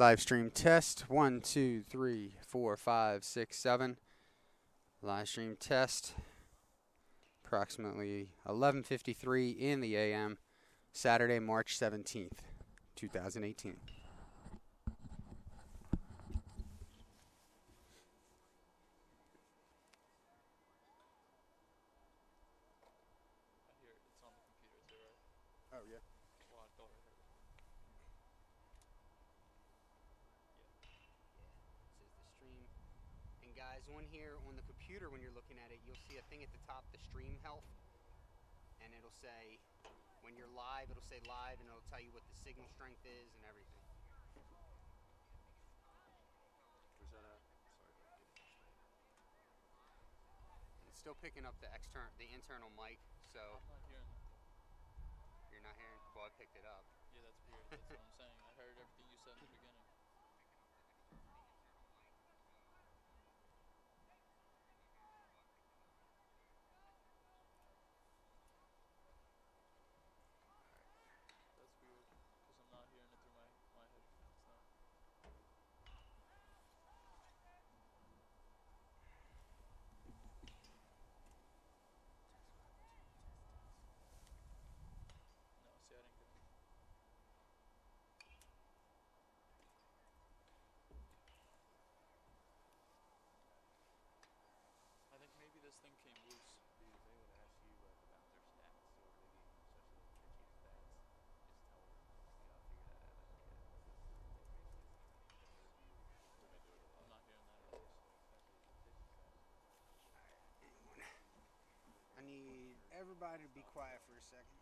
Live stream test 1, 2, 3, 4, 5, 6, 7. Live stream test. Approximately 11:53 in the AM. Saturday, March 17th, 2018. Oh, yeah. This is the stream. And guys, on here, on the computer, when you're looking at it, you'll see a thing at the top, the stream health. And it'll say, when you're live, it'll say live, and it'll tell you what the signal strength is and everything. Where's that at? Sorry. It's still picking up the internal mic, so. I'm not hearing that. You're not hearing? Well, I picked it up. Yeah, that's weird. That's what I'm saying. I heard everything you said in the beginning. That's weird, because I'm not hearing it through my headphones now. No, see, I didn't get it. I think maybe this thing came loose. Dude, if anyone asks you about their stats over the game, especially like pitching stats, just tell them you gotta figure that out as a kid. I'm not hearing that at all. I need everybody to be quiet for a second.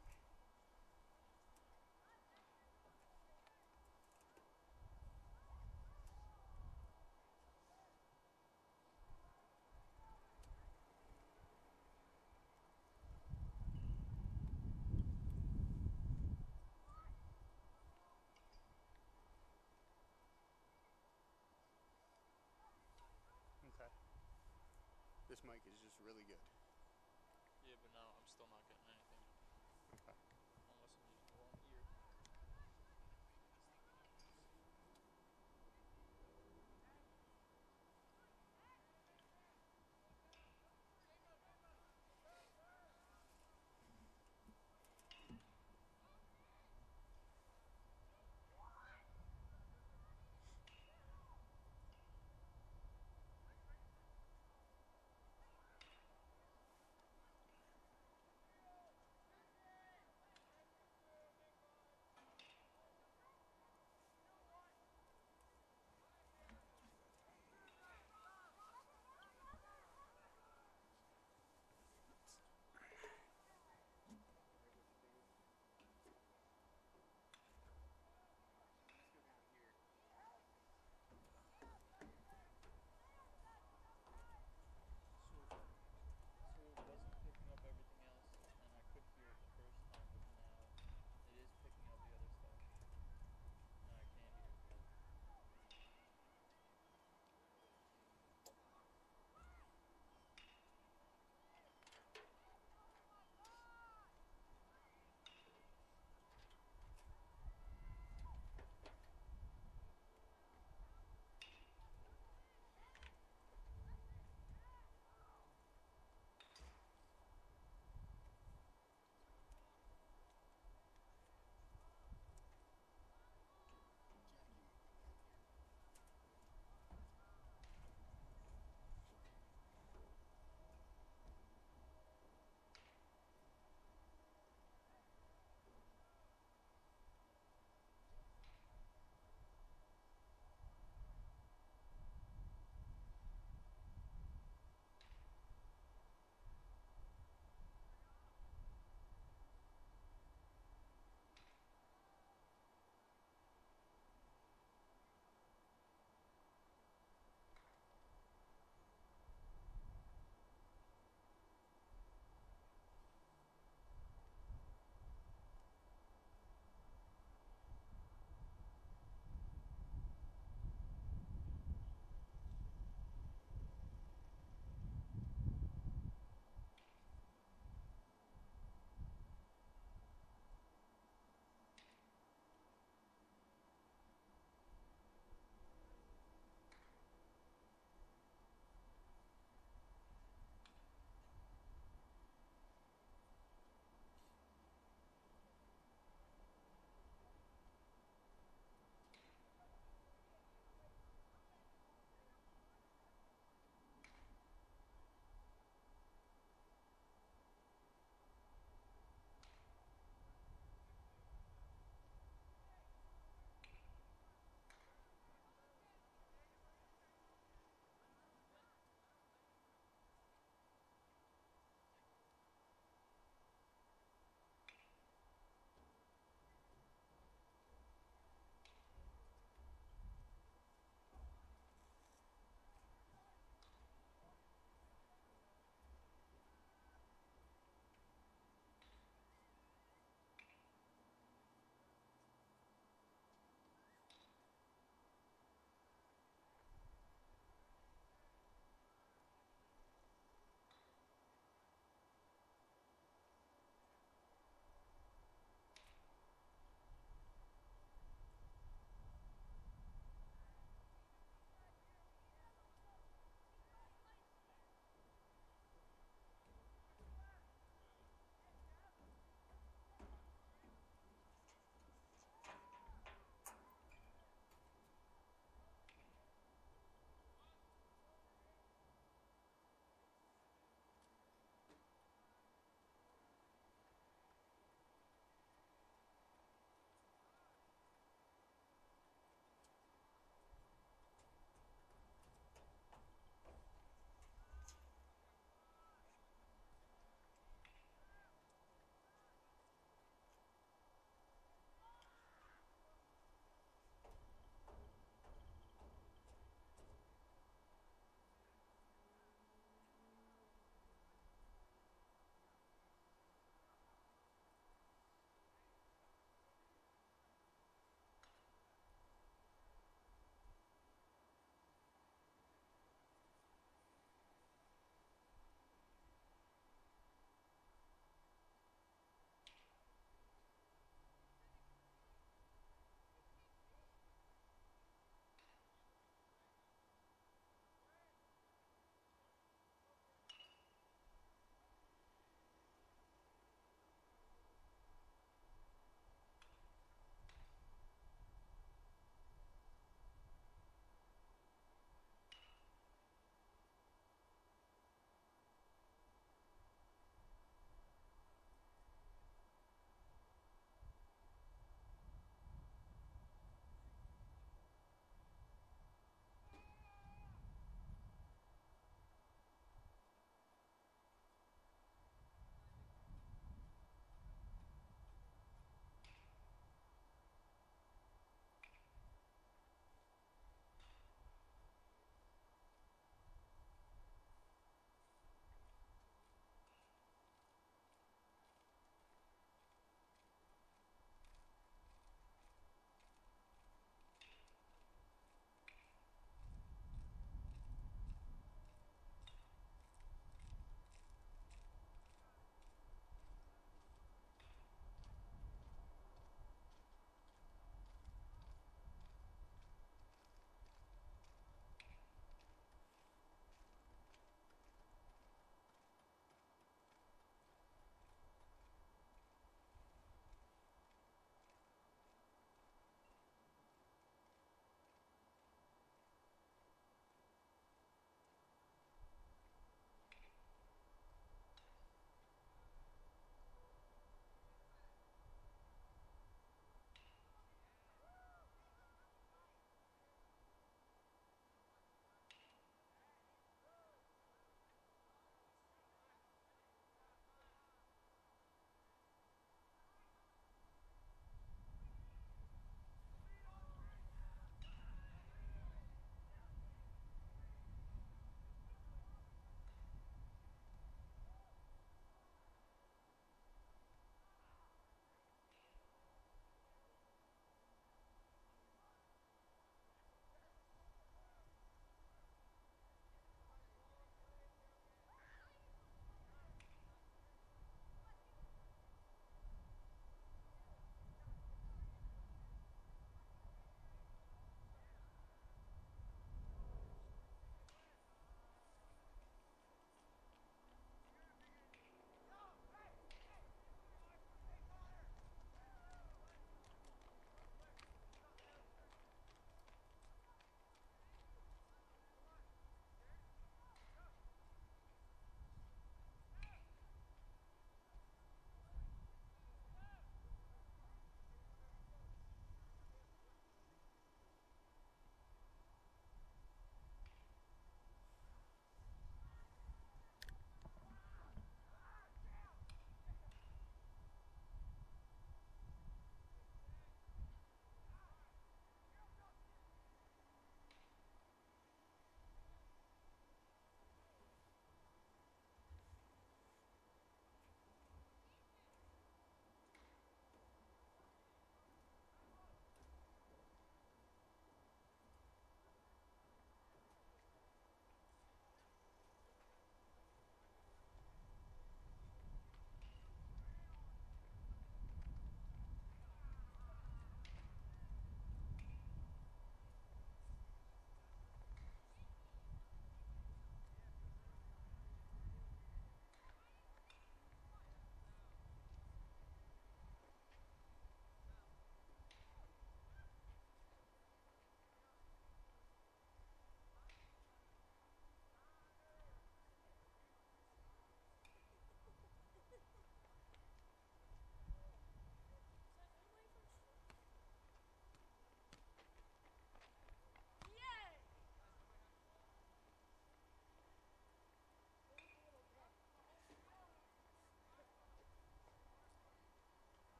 Okay. This mic is just really good. Yeah, but now I'm still not getting anything. Okay. Unless I'm using the wrong ear.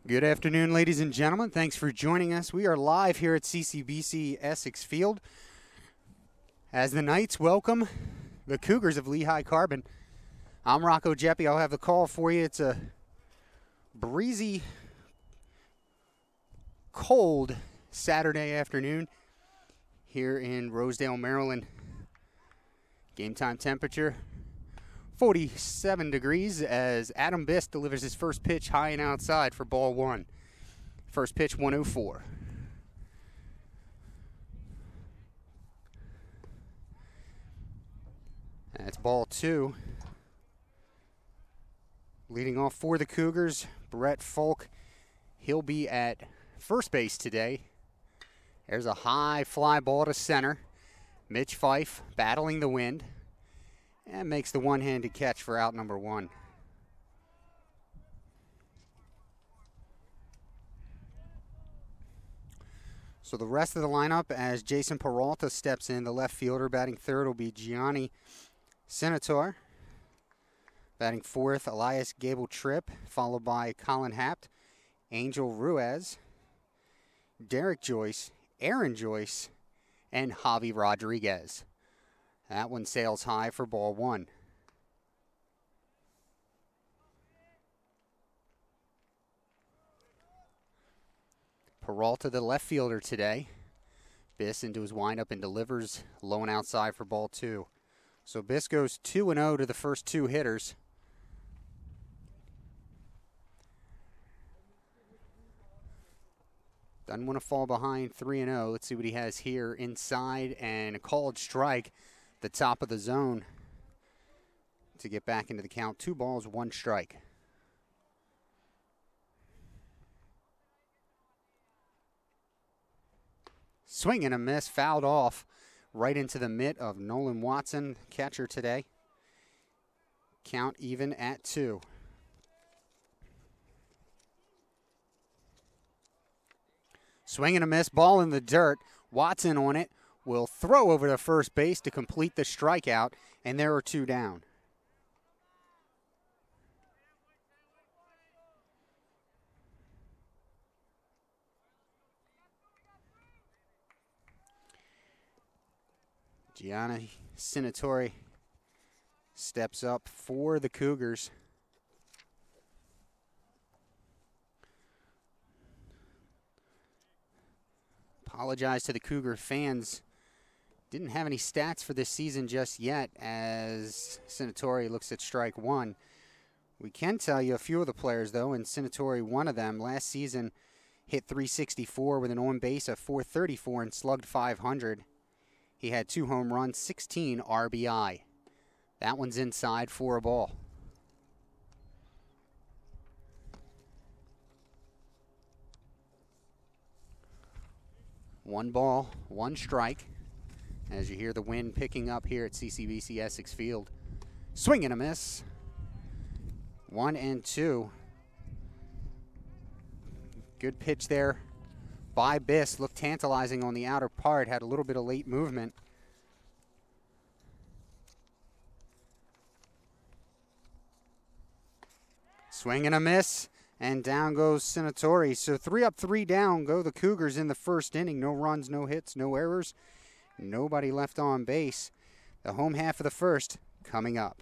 Good afternoon, ladies and gentlemen. Thanks for joining us. We are live here at CCBC Essex Field as the Knights welcome the Cougars of Lehigh Carbon. I'm Rocco Jeppy. I'll have the call for you. It's a breezy, cold Saturday afternoon here in Rosedale, Maryland. Game time temperature 47 degrees as Adam Biss delivers his first pitch high and outside for ball one. First pitch 104. That's ball two. Leading off for the Cougars, Brett Folk. He'll be at first base today. There's a high fly ball to center. Mitch Fife battling the wind and makes the one-handed catch for out number one. So the rest of the lineup, as Jason Peralta steps in, the left fielder. Batting third will be Gianni Senator. Batting fourth, Elias Gable-Tripp, followed by Colin Hapt, Angel Ruiz, Derek Joyce, Aaron Joyce, and Javi Rodriguez. That one sails high for ball one. Peralta, the left fielder today. Biss into his windup and delivers low and outside for ball two. So Biss goes 2-0 to the first two hitters. Doesn't want to fall behind 3-0. Let's see what he has here. Inside and a called strike. The top of the zone to get back into the count. 2 balls, 1 strike. Swing and a miss, fouled off right into the mitt of Nolan Watson, catcher today. Count even at 2. Swing and a miss, ball in the dirt. Watson on it. Will throw over to first base to complete the strikeout, and there are 2 down. Gianni Senatori steps up for the Cougars. Apologize to the Cougar fans. Didn't have any stats for this season just yet as Senatori looks at strike one. We can tell you a few of the players, though, and Senatori, one of them, last season hit .364 with an on base of .434 and slugged .500. He had 2 home runs, 16 RBI. That one's inside for a ball. One ball, 1 strike. As you hear the wind picking up here at CCBC Essex Field. Swing and a miss. 1-2. Good pitch there by Biss. Looked tantalizing on the outer part. Had a little bit of late movement. Swing and a miss. And down goes Senatori. So 3 up, 3 down go the Cougars in the first inning. No runs, no hits, no errors. Nobody left on base. The home half of the first coming up.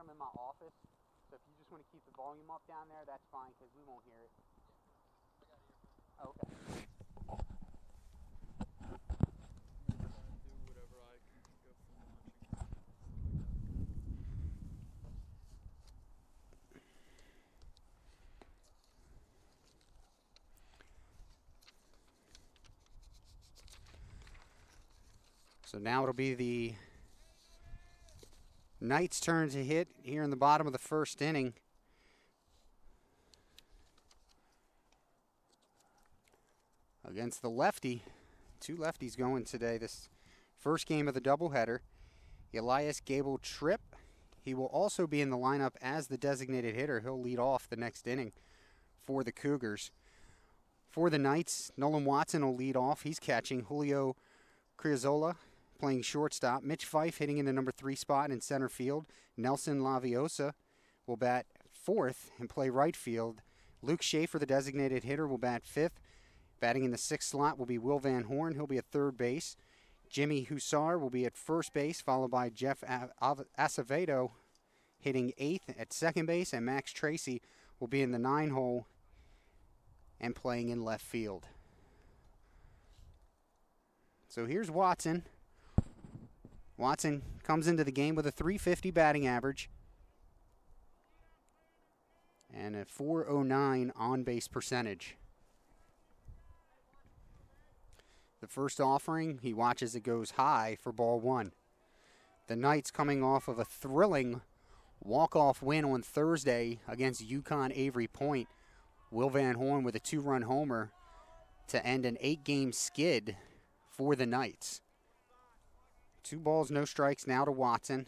In my office, so if you just want to keep the volume up down there, that's fine because we won't hear it. Okay. Do whatever I can think of from watching. So now it'll be the Knights' turn to hit here in the bottom of the first inning. Against the lefty. Two lefties going today. This first game of the doubleheader. Elias Gable Tripp. He will also be in the lineup as the designated hitter. He'll lead off the next inning for the Cougars. For the Knights, Nolan Watson will lead off. He's catching. Julio Criazola playing shortstop. Mitch Fife hitting in the number 3 spot in center field. Nelson Laviosa will bat 4th and play right field. Luke Schaefer, the designated hitter, will bat 5th. Batting in the 6th slot will be Will Van Horn. He'll be at third base. Jimmy Hussar will be at first base, followed by Jeff Acevedo hitting 8th at second base, and Max Tracy will be in the 9 hole and playing in left field. So here's Watson. Watson comes into the game with a .350 batting average and a .409 on-base percentage. The first offering, he watches it goes high for ball 1. The Knights coming off of a thrilling walk-off win on Thursday against UConn Avery Point. Will Van Horn with a 2-run homer to end an 8-game skid for the Knights. 2 balls, no strikes now to Watson.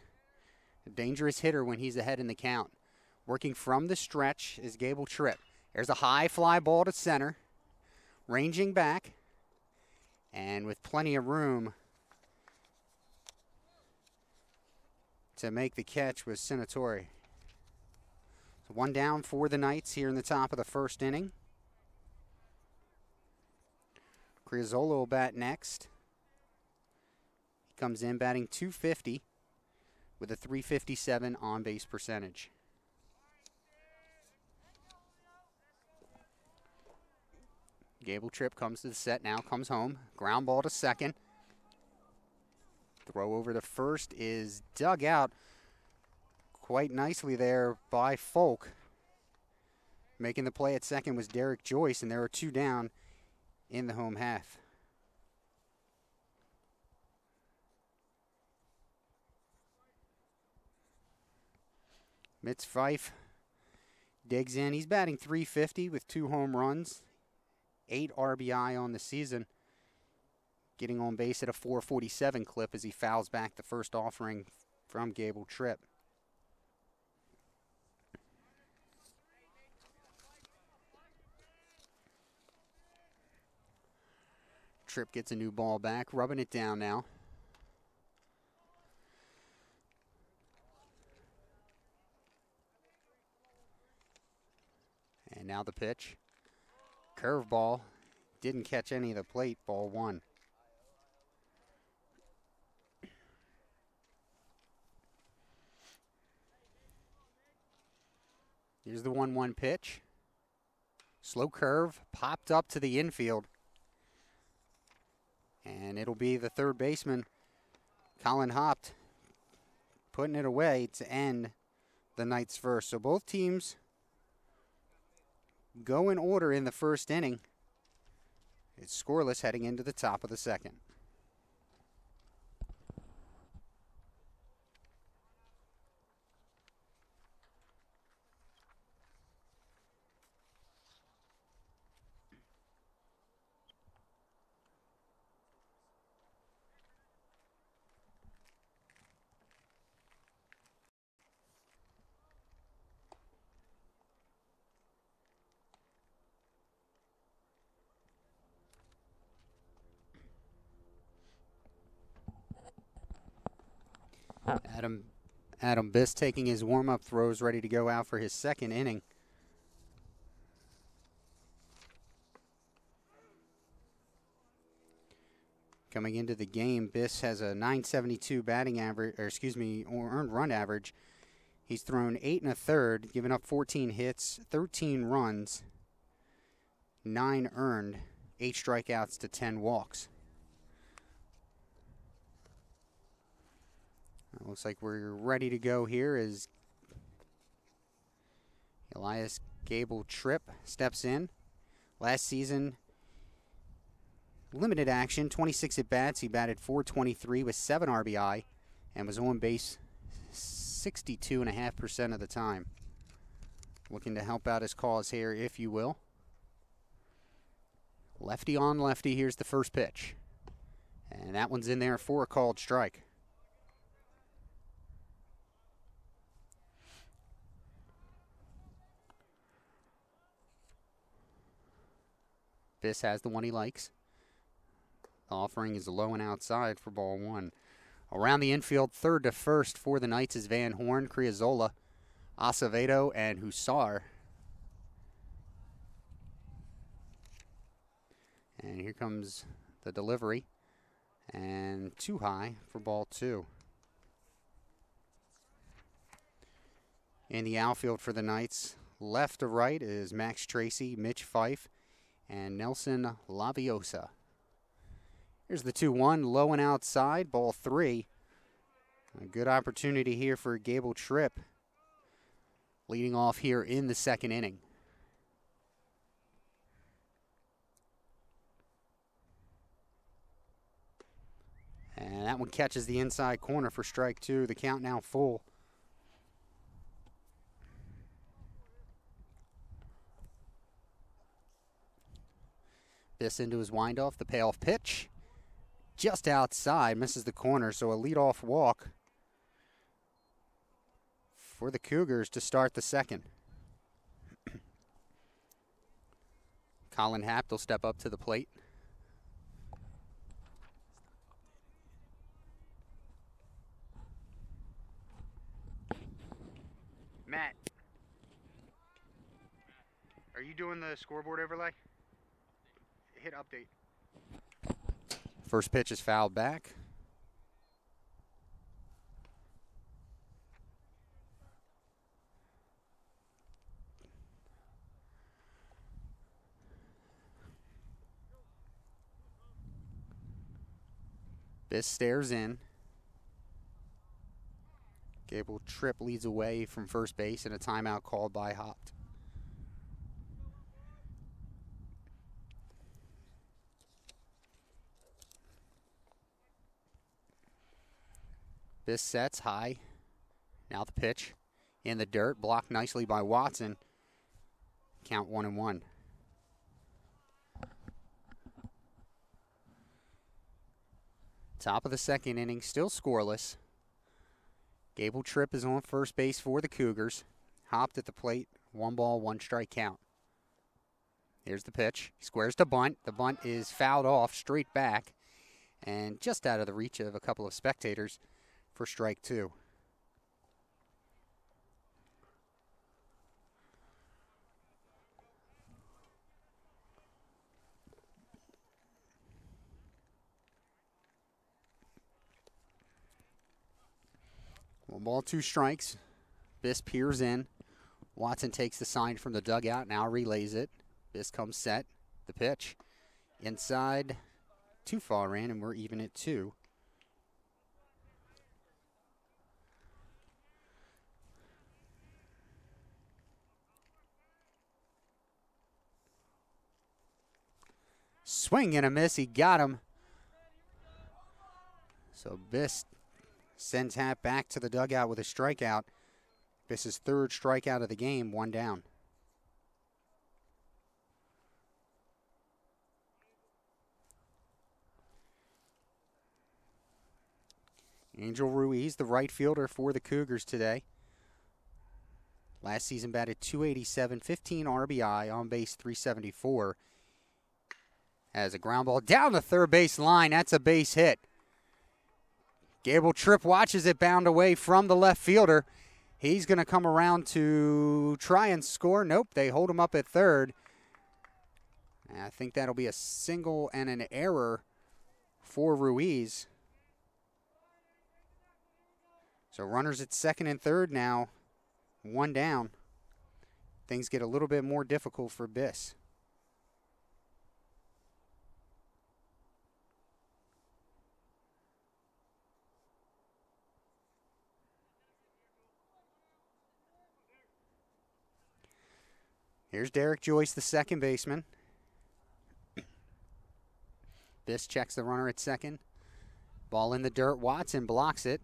A dangerous hitter when he's ahead in the count. Working from the stretch is Gable Tripp. There's a high fly ball to center. Ranging back. And with plenty of room to make the catch was Senatori. So 1 down for the Knights here in the top of the first inning. Criazola will bat next. He comes in batting .250 with a .357 on-base percentage. Gable Tripp comes to the set now, comes home. Ground ball to second. Throw over to first is dug out quite nicely there by Folk. Making the play at second was Derek Joyce, and there are 2 down in the home half. Mitch Fife digs in. He's batting .350 with 2 home runs. 8 RBI on the season, getting on base at a .447 clip as he fouls back the first offering from Gable Tripp. Tripp gets a new ball back, rubbing it down now. And now the pitch. Curveball. Didn't catch any of the plate. Ball 1. Here's the 1-1 pitch. Slow curve. Popped up to the infield. And it'll be the third baseman, Colin Hopt, putting it away to end the Knights' first. So both teams go in order in the first inning. It's scoreless heading into the top of the second. Adam Biss taking his warm-up throws, ready to go out for his second inning. Coming into the game, Biss has a .972 batting average, or earned run average. He's thrown 8 1/3, given up 14 hits, 13 runs, 9 earned, 8 strikeouts to 10 walks. Looks like we're ready to go here as Elias Gable Tripp steps in. Last season, limited action, 26 at-bats. He batted .423 with 7 RBI and was on base 62.5% of the time. Looking to help out his cause here, if you will. Lefty on lefty, here's the first pitch. And that one's in there for a called strike. Biss has the one he likes. The offering is low and outside for ball one. Around the infield, third to first for the Knights is Van Horn, Criazola, Acevedo, and Hussar. And here comes the delivery. And too high for ball two. In the outfield for the Knights, left to right is Max Tracy, Mitch Fife, and Nelson Laviosa. Here's the 2-1, low and outside, ball three. A good opportunity here for Gable Tripp, leading off here in the second inning. And that one catches the inside corner for strike two. The count now full. This into his windoff, the payoff pitch. Just outside, misses the corner, so a leadoff walk for the Cougars to start the second. Colin Hapt will step up to the plate. Matt, are you doing the scoreboard overlay? Hit update. First pitch is fouled back. Biss stares in. Gable Tripp leads away from first base and a timeout called by Hopt. Biss sets high. Now the pitch in the dirt, blocked nicely by Watson. Count 1-1. Top of the second inning, still scoreless. Gable Tripp is on first base for the Cougars. Hopt at the plate, 1 ball, 1 strike count. Here's the pitch. He squares to bunt. The bunt is fouled off straight back and just out of the reach of a couple of spectators for strike two. One ball, 2 strikes. Biss peers in. Watson takes the sign from the dugout, now relays it. Biss comes set. The pitch. Inside. Too far in, and we're even at 2. Swing and a miss. He got him. So Biss sends Hapt back to the dugout with a strikeout. Biss's 3rd strikeout of the game, 1 down. Angel Ruiz, the right fielder for the Cougars today. Last season batted .287, 15 RBI, on base .374. Has a ground ball down the third base line. That's a base hit. Gable Tripp watches it bound away from the left fielder. He's going to come around to try and score. Nope, they hold him up at third. And I think that'll be a single and an error for Ruiz. So runners at second and third now, 1 down. Things get a little bit more difficult for Biss. Here's Derek Joyce, the second baseman. Biss checks the runner at second. Ball in the dirt. Watson blocks it.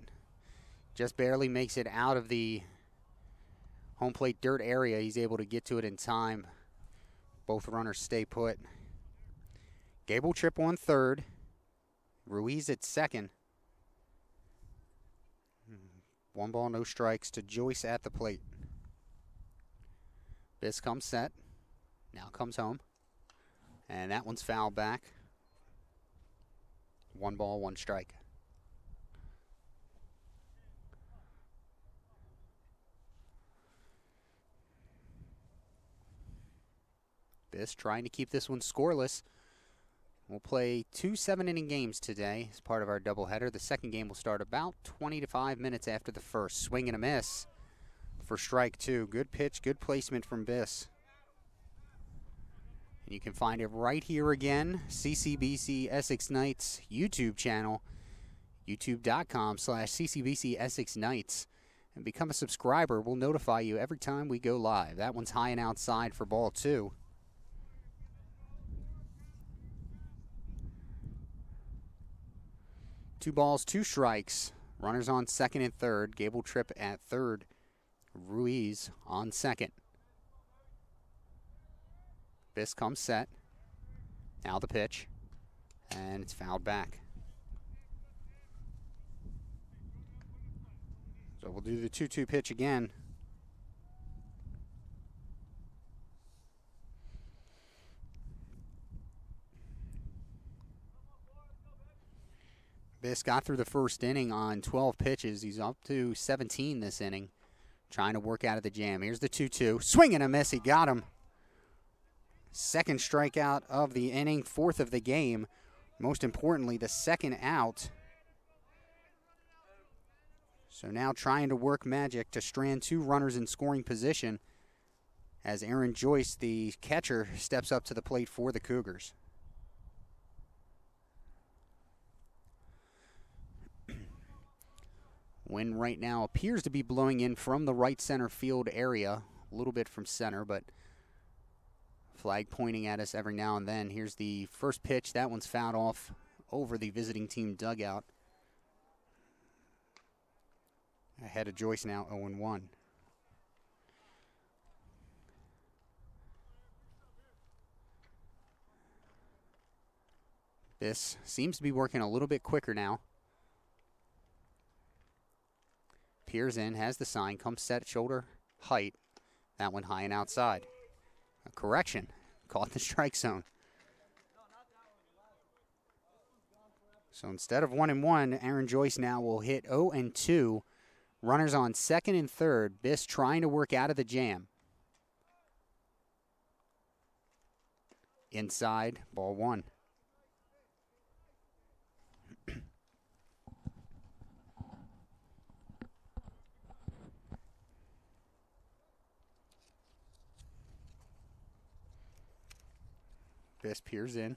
Just barely makes it out of the home plate dirt area. He's able to get to it in time. Both runners stay put. Gable Tripp on third. Ruiz at second. 1 ball, no strikes to Joyce at the plate. Biss comes set. Now comes home. And that one's fouled back. 1 ball, 1 strike. Biss trying to keep this one scoreless. We'll play 2 7-inning games today as part of our doubleheader. The second game will start about 20 to 5 minutes after the first. Swing and a miss for strike 2. Good pitch, good placement from Biss. And you can find it right here again, CCBC Essex Knights YouTube channel, youtube.com/CCBC Essex Knights. And become a subscriber. We'll notify you every time we go live. That one's high and outside for ball 2. Two balls, 2 strikes. Runners on second and third. Gable Tripp at third. Ruiz on second. Biss comes set. Now the pitch. And it's fouled back. So we'll do the 2-2 pitch again. Biss got through the first inning on 12 pitches. He's up to 17 this inning, trying to work out of the jam. Here's the 2-2. Swing and a miss. He got him. Second strikeout of the inning, 4th of the game. Most importantly, the second out. So now trying to work magic to strand 2 runners in scoring position as Aaron Joyce, the catcher, steps up to the plate for the Cougars. Wind right now appears to be blowing in from the right center field area, a little bit from center, but flag pointing at us every now and then. Here's the first pitch. That one's fouled off over the visiting team dugout. Ahead of Joyce now, 0-1. This seems to be working a little bit quicker now. Peers in, has the sign, comes set, shoulder height. That one high and outside. A correction, caught the strike zone. So instead of 1-1, Aaron Joyce now will hit 0-2. Runners on second and third. Biss trying to work out of the jam. Inside, ball 1. Biss peers in.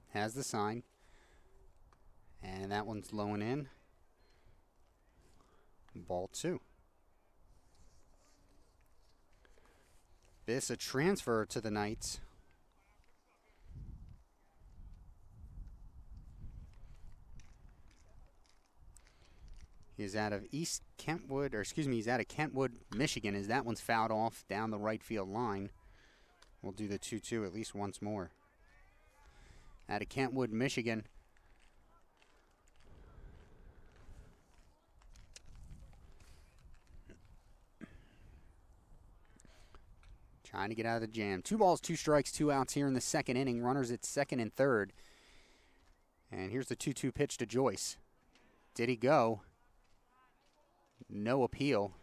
Has the sign. And that one's low and in. Ball 2. Biss a transfer to the Knights. He's out of Kentwood, Michigan, as that one's fouled off down the right field line. We'll do the 2-2 at least once more. Out of Kentwood, Michigan. Trying to get out of the jam. 2 balls, 2 strikes, 2 outs here in the second inning. Runners at second and third. And here's the 2-2 pitch to Joyce. Did he go? No appeal.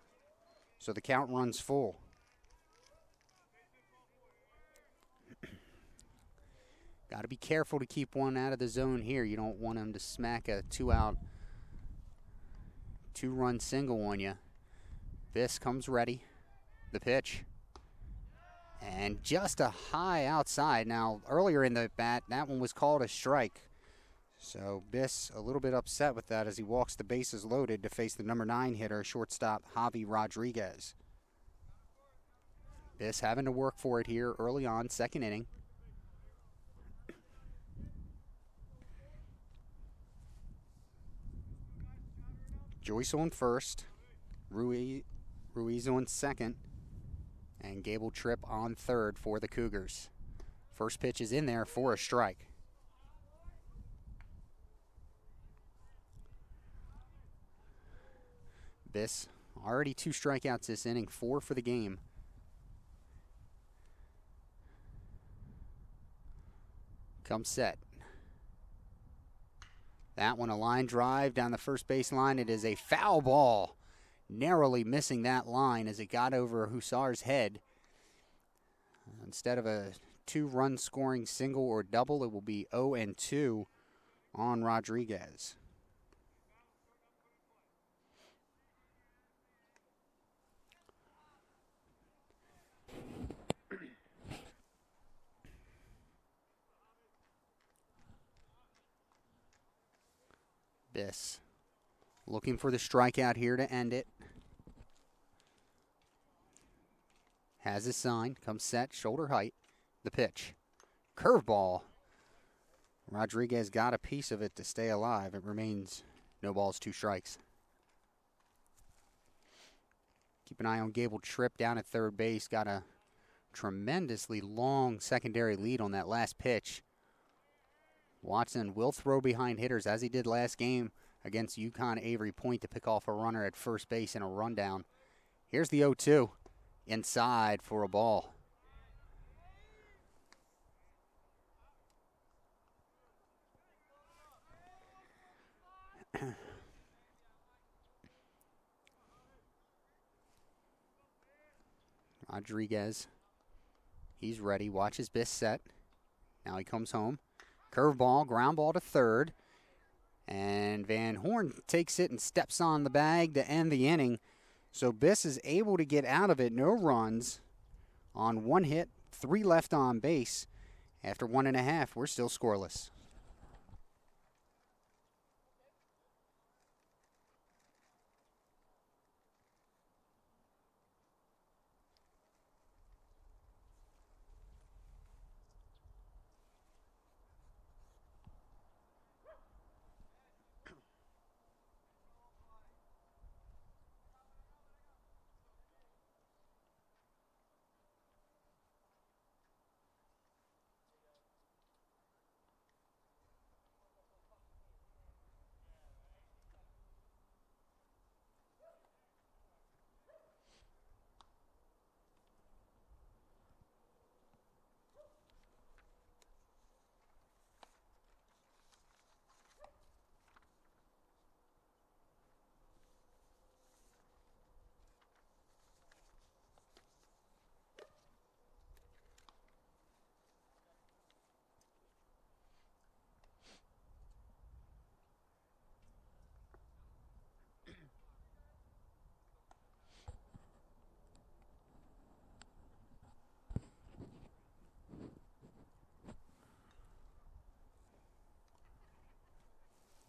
So the count runs full. Got to be careful to keep one out of the zone here. You don't want him to smack a 2-out, 2-run single on you. Biss comes ready. The pitch. And just a high outside. Now, earlier in the bat, that one was called a strike. So Biss a little bit upset with that as he walks the bases loaded to face the number 9 hitter, shortstop Javi Rodriguez. Biss having to work for it here early on, second inning. Joyce on first, Ruiz on second, and Gable Tripp on third for the Cougars. First pitch is in there for a strike. Biss already 2 strikeouts this inning, 4 for the game. Comes set. That one a line drive down the first base line. It is a foul ball. Narrowly missing that line as it got over Hussar's head. Instead of a 2-run scoring single or double, it will be 0-2 on Rodriguez. Biss looking for the strikeout here to end it. Has his sign, comes set, shoulder height, the pitch. Curveball. Rodriguez got a piece of it to stay alive. It remains no balls, 2 strikes. Keep an eye on Gable Tripp down at third base. Got a tremendously long secondary lead on that last pitch. Watson will throw behind hitters as he did last game against UConn Avery Point to pick off a runner at first base in a rundown. Here's the 0-2. Inside for a ball. Rodriguez, he's ready. Watch his Biss set. Now he comes home. Curveball, ground ball to third. And Van Horn takes it and steps on the bag to end the inning. So Biss is able to get out of it. No runs on 1 hit, 3 left on base. After 1.5, we're still scoreless.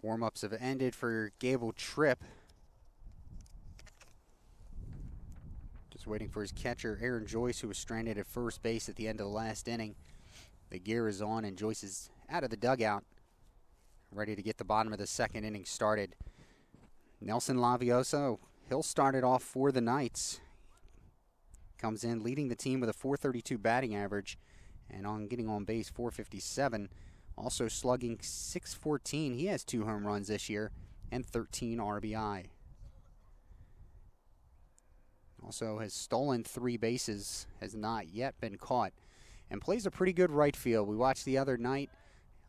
Warm-ups have ended for Gable Tripp. Just waiting for his catcher, Aaron Joyce, who was stranded at first base at the end of the last inning. The gear is on, and Joyce is out of the dugout, ready to get the bottom of the second inning started. Nelson Laviosa, he'll start it off for the Knights. Comes in leading the team with a .432 batting average, and on getting on base, .457. Also slugging .614. He has 2 home runs this year and 13 RBI. Also has stolen 3 bases, has not yet been caught, and plays a pretty good right field. We watched the other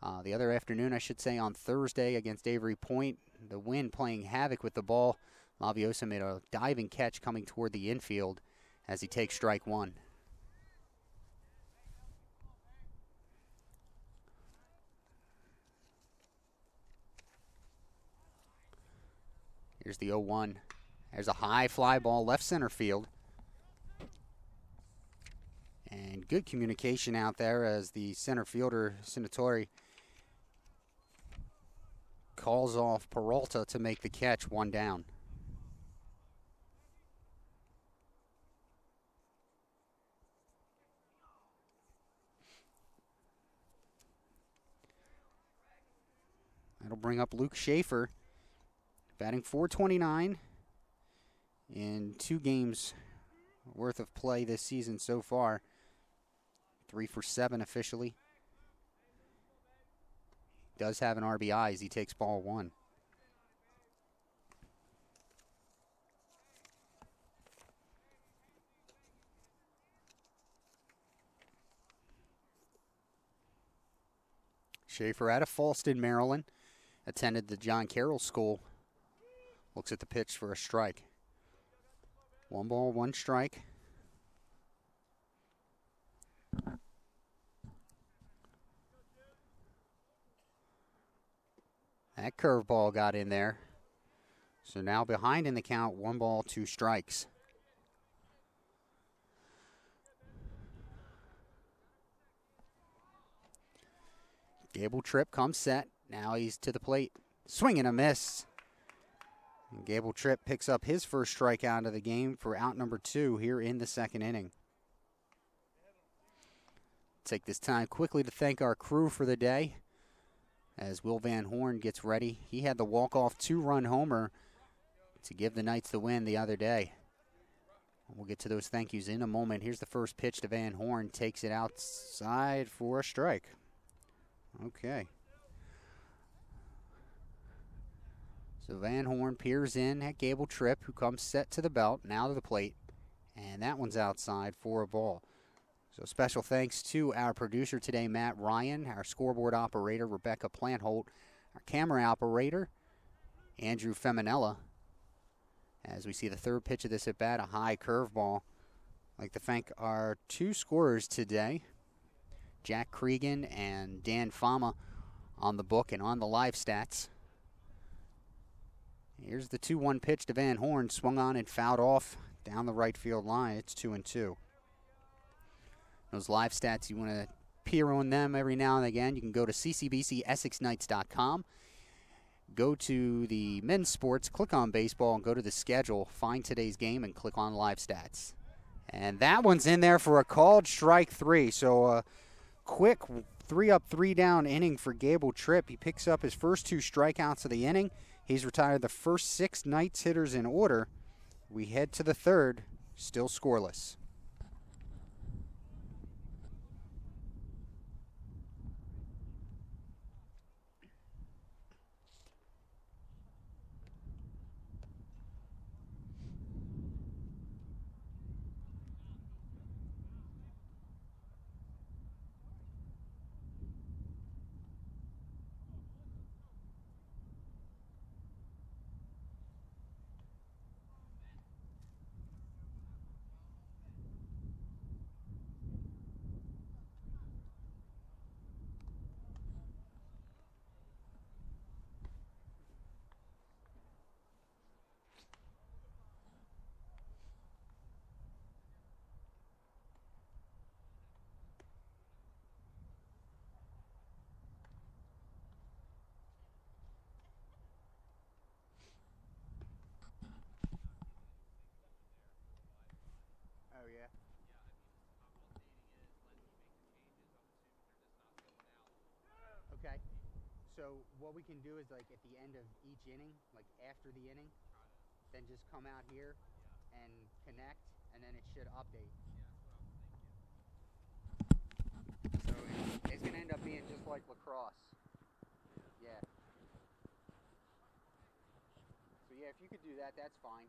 afternoon, I should say, on Thursday against Avery Point. The wind playing havoc with the ball. Laviosa made a diving catch coming toward the infield as he takes strike 1. Here's the 0-1. There's a high fly ball left center field. And good communication out there as the center fielder, Sinatori, calls off Peralta to make the catch, 1 down. That'll bring up Luke Schaefer Batting .429 in 2 games worth of play this season so far. 3 for 7 officially. Does have an RBI as he takes ball 1. Schaefer out of Falston, Maryland. Attended the John Carroll School. Looks at the pitch for a strike. 1 ball, 1 strike. That curveball got in there. So now behind in the count, 1 ball, 2 strikes. Gable Tripp comes set. Now he's to the plate. Swing and a miss. And Gable Tripp picks up his first strikeout of the game for out number 2 here in the 2nd inning. Take this time quickly to thank our crew for the day as Will Van Horn gets ready. He had the walk-off 2-run homer to give the Knights the win the other day. We'll get to those thank yous in a moment. Here's the first pitch to Van Horn. Takes it outside for a strike. Okay. So Van Horn peers in at Gable Tripp, who comes set to the belt, now to the plate. And that one's outside for a ball. So special thanks to our producer today, Matt Ryan, our scoreboard operator, Rebecca Plantholt, our camera operator, Andrew Feminella. As we see the third pitch of this at-bat, a high curveball. I'd like to thank our 2 scorers today, Jack Cregan and Dan Fama, on the book and on the live stats. Here's the 2-1 pitch to Van Horn, swung on and fouled off down the right field line. It's 2-2. Those live stats, you want to peer on them every now and again, you can go to ccbcessexknights.com. Go to the men's sports, click on baseball, and go to the schedule. Find today's game and click on live stats. And that one's in there for a called strike 3. So a quick 3-up, 3-down inning for Gable Tripp. He picks up his first 2 strikeouts of the inning. He's retired the first 6 Knights hitters in order. We head to the 3rd, still scoreless. Oh, yeah. Okay. So what we can do is, like, at the end of each inning, like after the inning, then just come out here and connect, and then it should update. So it's going to end up being just like lacrosse. Yeah. So yeah, if you could do that, that's fine.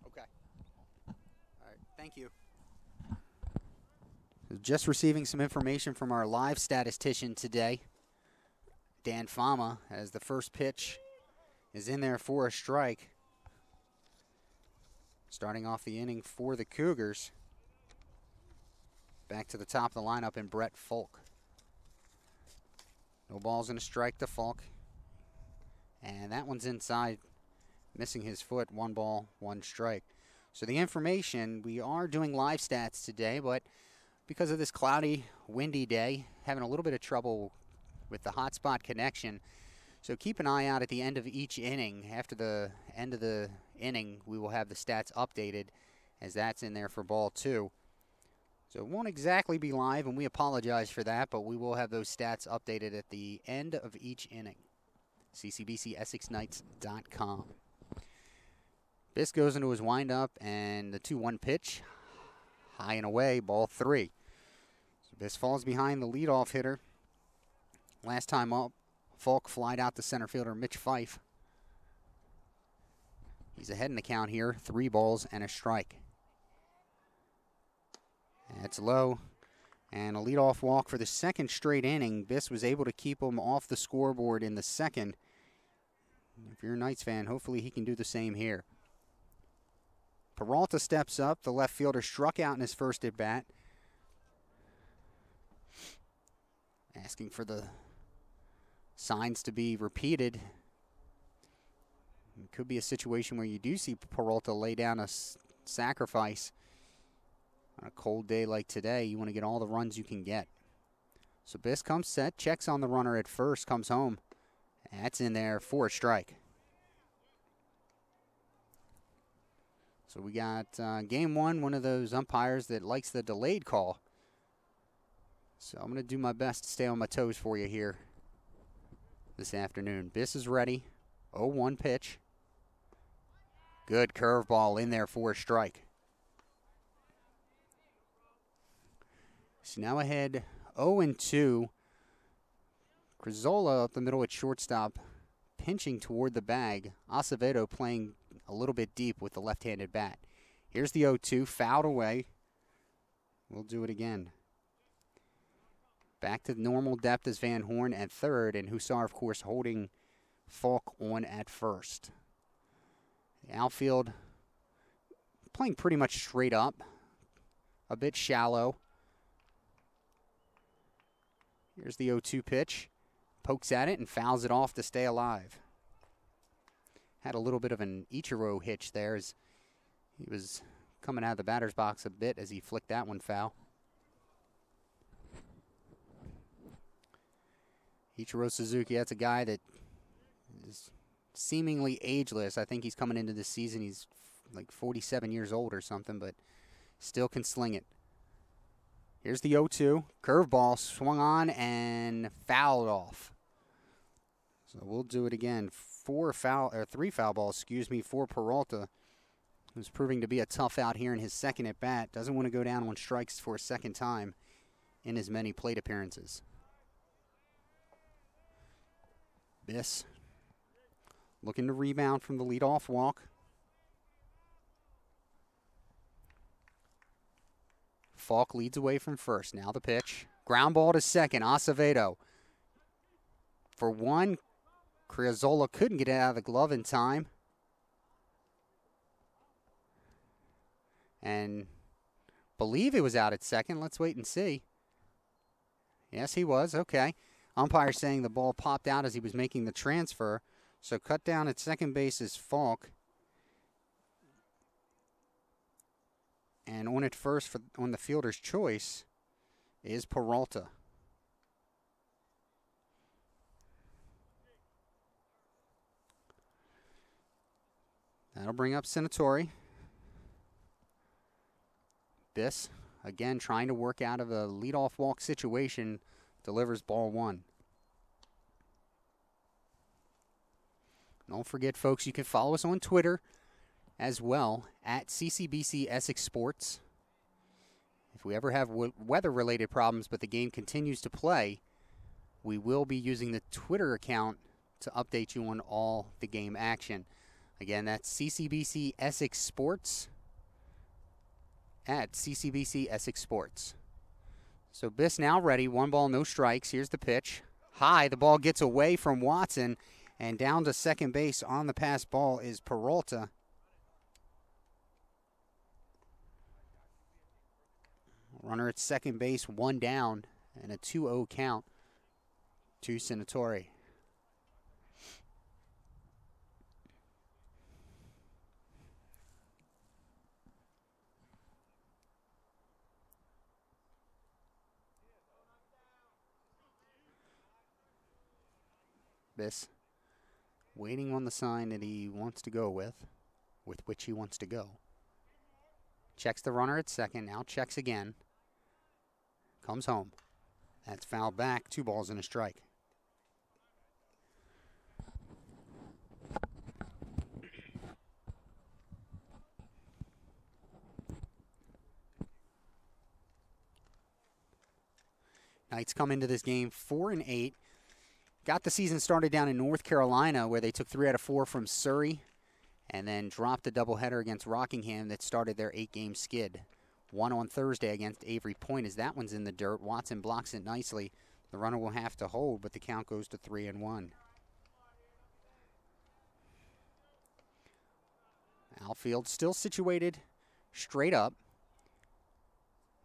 Okay. All right. Thank you. Just receiving some information from our live statistician today, Dan Fama, as the first pitch is in there for a strike. Starting off the inning for the Cougars. Back to the top of the lineup in Brett Folk. No balls and a strike to Folk. And that one's inside, missing his foot. 1 ball, 1 strike. So the information, we are doing live stats today, but because of this cloudy, windy day, having a little bit of trouble with the hotspot connection. So keep an eye out at the end of each inning. After the end of the inning, we will have the stats updated, as that's in there for ball 2. So it won't exactly be live, and we apologize for that, but we will have those stats updated at the end of each inning. CCBCEssexKnights.com. Biss goes into his windup, and the 2-1 pitch, high and away, ball 3. So Biss falls behind the leadoff hitter. Last time up, Falk flied out to center fielder Mitch Fife. He's ahead in the count here, 3 balls and a strike. That's low, and a leadoff walk for the second straight inning. Biss was able to keep him off the scoreboard in the second. If you're a Knights fan, hopefully he can do the same here. Peralta steps up. The left fielder struck out in his first at-bat. Asking for the signs to be repeated. It could be a situation where you do see Peralta lay down a sacrifice. On a cold day like today, you want to get all the runs you can get. So Biss comes set, checks on the runner at first, comes home. That's in there for a strike. So we got game 1, one of those umpires that likes the delayed call. So I'm going to do my best to stay on my toes for you here this afternoon. Biss is ready. 0-1 pitch. Good curveball in there for a strike. So now ahead 0-2. Crizzola up the middle at shortstop, pinching toward the bag. Acevedo playing a little bit deep with the left-handed bat. Here's the 0-2, fouled away. We'll do it again. Back to normal depth as Van Horn at third, and Hussar, of course, holding Falk on at first. The outfield playing pretty much straight up, a bit shallow. Here's the 0-2 pitch. Pokes at it and fouls it off to stay alive. Had a little bit of an Ichiro hitch there as he was coming out of the batter's box a bit as he flicked that one foul. Ichiro Suzuki, that's a guy that is seemingly ageless. I think he's coming into this season. He's like 47 years old or something, but still can sling it. Here's the 0-2. Curveball swung on and fouled off. So we'll do it again. 3 foul balls, for Peralta, who's proving to be a tough out here in his second at bat. Doesn't want to go down on strikes for a second time in as many plate appearances. Biss looking to rebound from the leadoff walk. Falk leads away from first. Now the pitch. Ground ball to second. Acevedo. For one, Crizzola couldn't get it out of the glove in time. And believe it was out at second. Let's wait and see. Yes, he was. Okay. Umpire saying the ball popped out as he was making the transfer. So cut down at second base is Falk. And on at first on the fielder's choice is Peralta. That'll bring up Senatori. Biss, again, trying to work out of a leadoff walk situation, delivers ball 1. Don't forget, folks, you can follow us on Twitter as well, at CCBC Essex Sports. If we ever have weather-related problems but the game continues to play, we will be using the Twitter account to update you on all the game action. Again, that's CCBC Essex Sports at CCBC Essex Sports. So Biss now ready. 1 ball, no strikes. Here's the pitch. High. The ball gets away from Watson, and down to second base on the pass ball is Peralta. Runner at second base, 1 down, and a 2-0 count to Senatori. Biss waiting on the sign that he wants to go with which he wants to go. Checks the runner at second, now checks again. comes home. That's fouled back. 2 balls and a strike. Knights come into this game 4-8. Got the season started down in North Carolina, where they took 3 out of 4 from Surrey, and then dropped a doubleheader against Rockingham that started their 8-game skid. 1 on Thursday against Avery Point, as that one's in the dirt. Watson blocks it nicely. The runner will have to hold, but the count goes to 3-1. Outfield still situated straight up.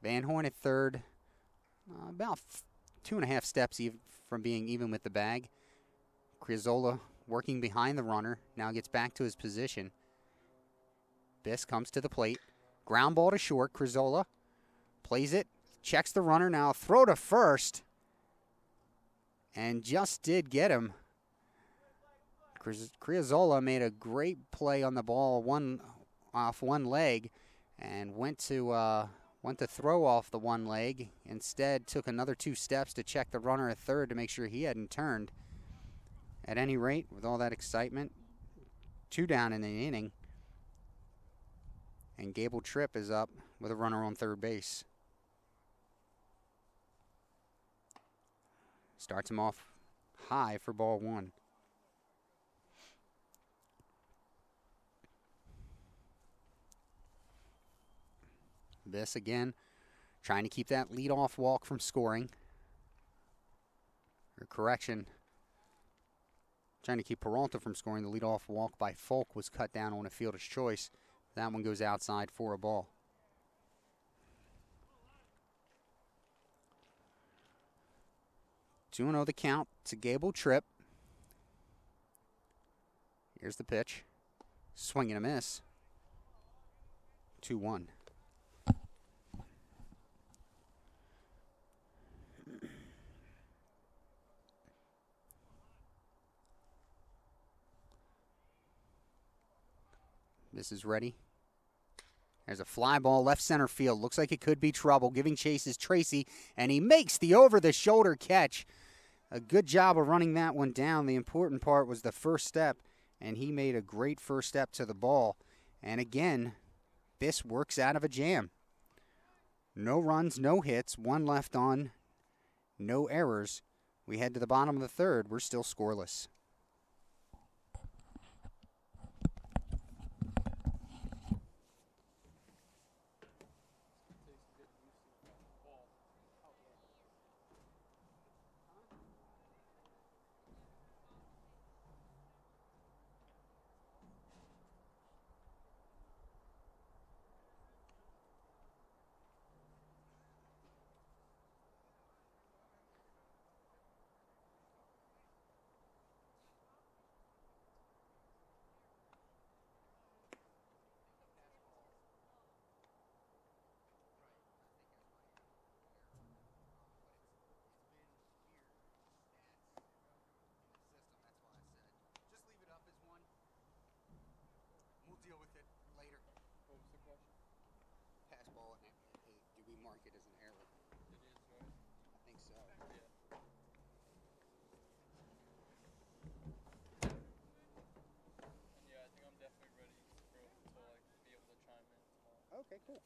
Van Horn at third, about 2.5 steps from being even with the bag. Criozzola working behind the runner, now gets back to his position. Biss comes to the plate. Ground ball to short. Criozzola plays it, checks the runner, now throw to first, and just did get him. Criozzola made a great play on the ball, off one leg, and went to throw off the one leg. Instead, took another 2 steps to check the runner at third to make sure he hadn't turned. At any rate, with all that excitement, 2 down in the inning, and Gable Tripp is up with a runner on third base. Starts him off high for ball 1. This again, trying to keep that leadoff walk from scoring. Or correction, trying to keep Peralta from scoring. The leadoff walk by Folk was cut down on a fielder's choice. That one goes outside for a ball. Two 2-0 the count to Gable Tripp. Here's the pitch. Swing and a miss. 2-1. This is ready. There's a fly ball left center field. Looks like it could be trouble. Giving chase is Tracy, and he makes the over-the-shoulder catch. A good job of running that one down. The important part was the first step, and he made a great first step to the ball. And again, Biss works out of a jam. No runs, no hits, 1 left on, no errors. We head to the bottom of the third. We're still scoreless. Deal with it later. What was the question? Pass ball, do we mark it as an error? It is, right? I think so. Yeah. And yeah, I think I'm definitely ready to like be able to chime in tomorrow. Okay, cool.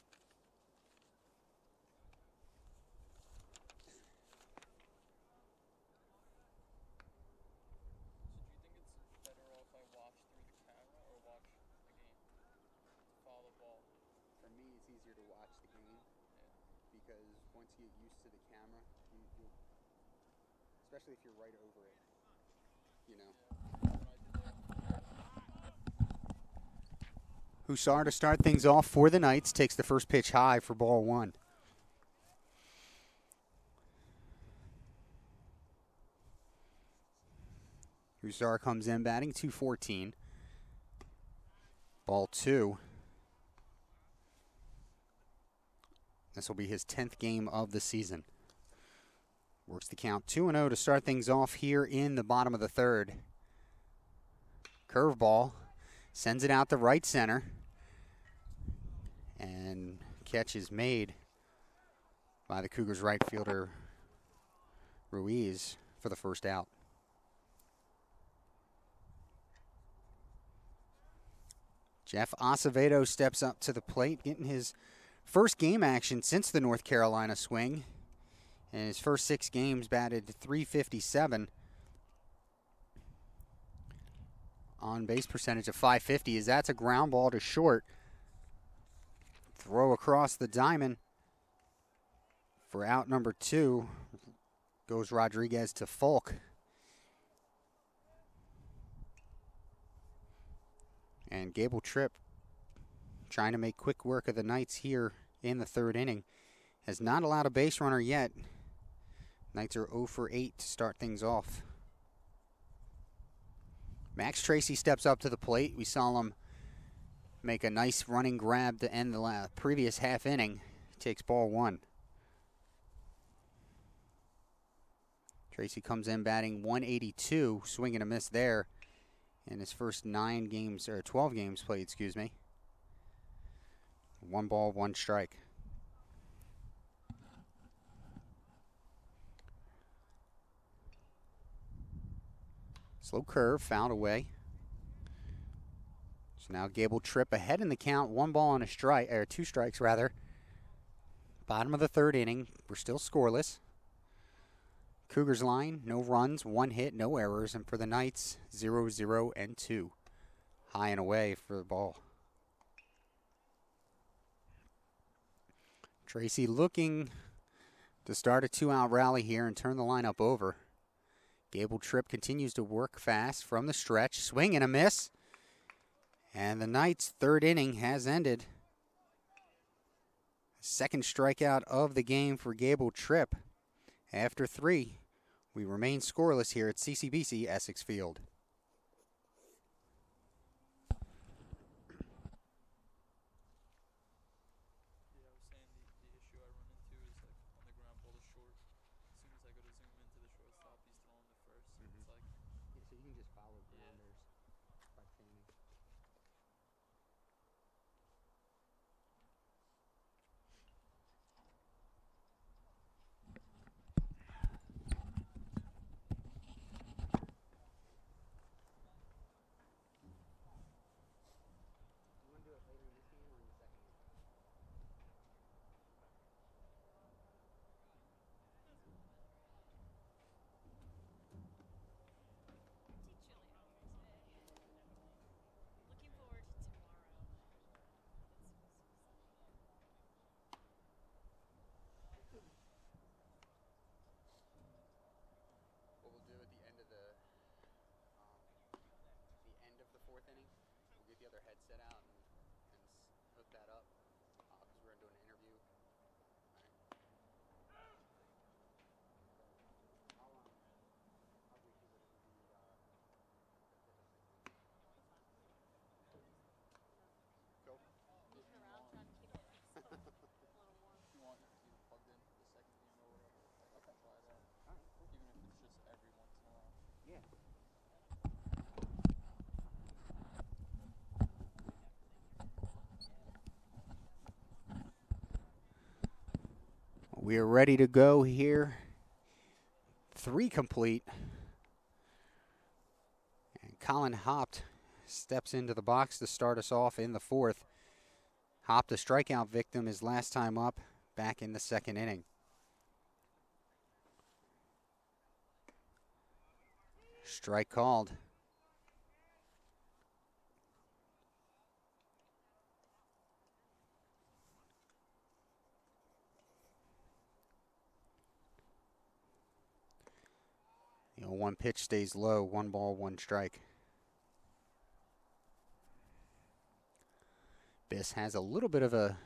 So do you think it's better off I watch through the camera or watch the game? Follow the ball. For me, it's easier to watch the game. Yeah. Because once you get used to the camera, you especially if you're right over it, you know. Hussar to start things off for the Knights, takes the first pitch high for ball 1. Hussar comes in batting, 214. Ball 2. This will be his 10th game of the season. Works the count 2-0 to start things off here in the bottom of the third. Curveball. Sends it out to right center. And catch is made. by the Cougars right fielder Ruiz for the first out. Jeff Acevedo steps up to the plate, getting his first game action since the North Carolina swing. In his first 6 games, batted .357. On base percentage of .550, as that's a ground ball to short. Throw across the diamond for out number 2. Goes Rodriguez to Folk. And Gable Tripp trying to make quick work of the Knights here in the 3rd inning. Has not allowed a base runner yet. Knights are 0 for 8 to start things off. Max Tracy steps up to the plate. We saw him make a nice running grab to end the previous half inning. Takes ball 1. Tracy comes in batting .182, swing and a miss there in his first 12 games played, excuse me. 1 ball, 1 strike. Slow curve, fouled away. So now Gable Tripp ahead in the count, 1 ball and a strike, or 2 strikes rather. Bottom of the 3rd inning, we're still scoreless. Cougars line, no runs, 1 hit, no errors, and for the Knights, 0, 0, and 2. High and away for the ball. Tracy looking to start a 2-out rally here and turn the lineup over. Gable Tripp continues to work fast from the stretch. Swing and a miss. And the Knights' 3rd inning has ended. 2nd strikeout of the game for Gable Tripp. After 3, we remain scoreless here at CCBC Essex Field. Headset out and hook that up because we're going to do an interview. All right. I'll do whatever you need. Cool. Moving around, trying to keep it a little warm. If you want, you can keep it plugged in for the 2nd game or whatever. I can try it out. All right, cool. Even if it's just every once in a while. Yeah. We are ready to go here. 3 complete. And Colin Hopt steps into the box to start us off in the 4th. Hopt, a strikeout victim, his last time up, back in the 2nd inning. Strike called. The 0-1 pitch stays low, 1 ball, 1 strike. Biss has a little bit of a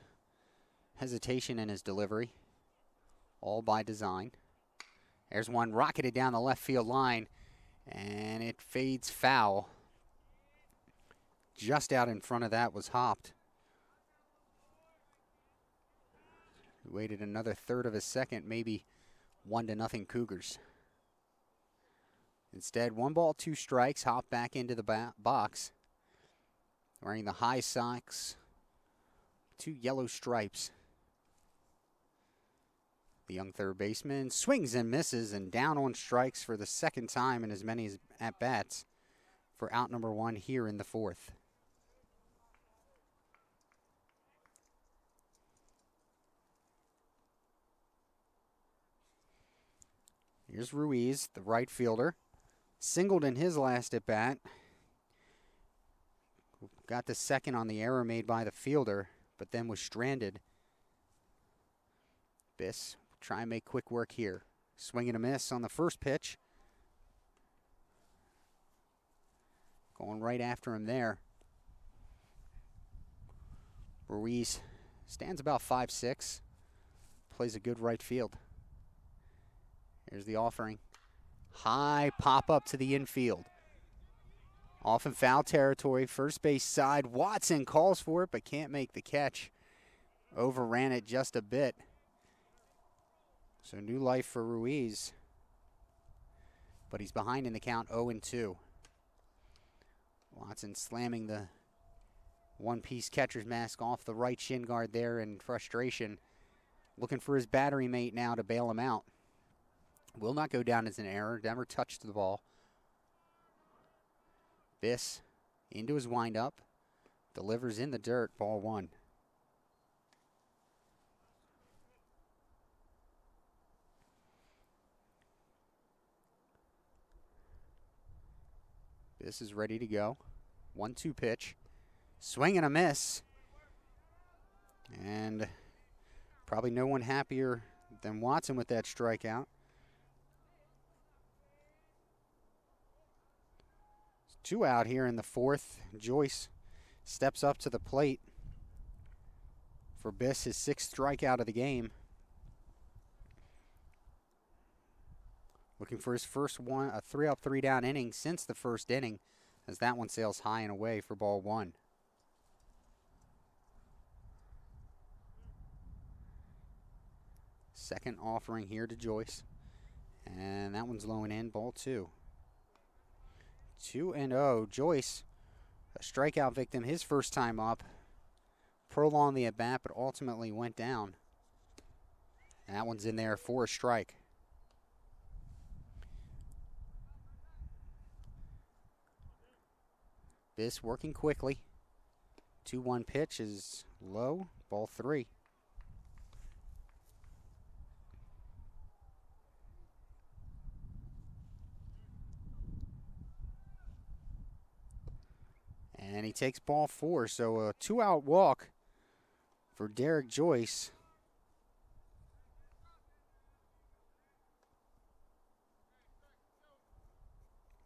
hesitation in his delivery, all by design. There's one rocketed down the left field line, and it fades foul. Just out in front of that was Hopt. He waited another 1/3 of a second, maybe 1-0 Cougars. Instead, 1 ball, 2 strikes. Hopt back into the box, wearing the high socks, 2 yellow stripes. The young third baseman swings and misses and down on strikes for the second time in as many at-bats for out number 1 here in the 4th. Here's Ruiz, the right fielder. Singled in his last at-bat. Got the second on the error made by the fielder, but then was stranded. Biss try and make quick work here. Swing and a miss on the first pitch. Going right after him there. Ruiz stands about 5'6". Plays a good right field. Here's the offering. High pop up to the infield. Off in foul territory, first base side. Watson calls for it, but can't make the catch. Overran it just a bit. So new life for Ruiz. But he's behind in the count, 0-2. Watson slamming the one-piece catcher's mask off the right shin guard there in frustration. Looking for his battery mate now to bail him out. Will not go down as an error. Never touched the ball. Biss into his windup. Delivers in the dirt. Ball 1. Biss is ready to go. 1-2 pitch. Swing and a miss. And probably no one happier than Watson with that strikeout. 2 out here in the 4th. Joyce steps up to the plate for Biss, his 6th strikeout of the game. Looking for his first one, a 3-up, 3-down inning since the first inning, as that one sails high and away for ball 1. Second offering here to Joyce. And that one's low and in, ball 2. 2-0. Joyce, a strikeout victim, his first time up. Prolonged the at-bat, but ultimately went down. That one's in there for a strike. Biss working quickly. 2-1 pitch is low, ball 3. And he takes ball 4, so a 2-out walk for Derek Joyce.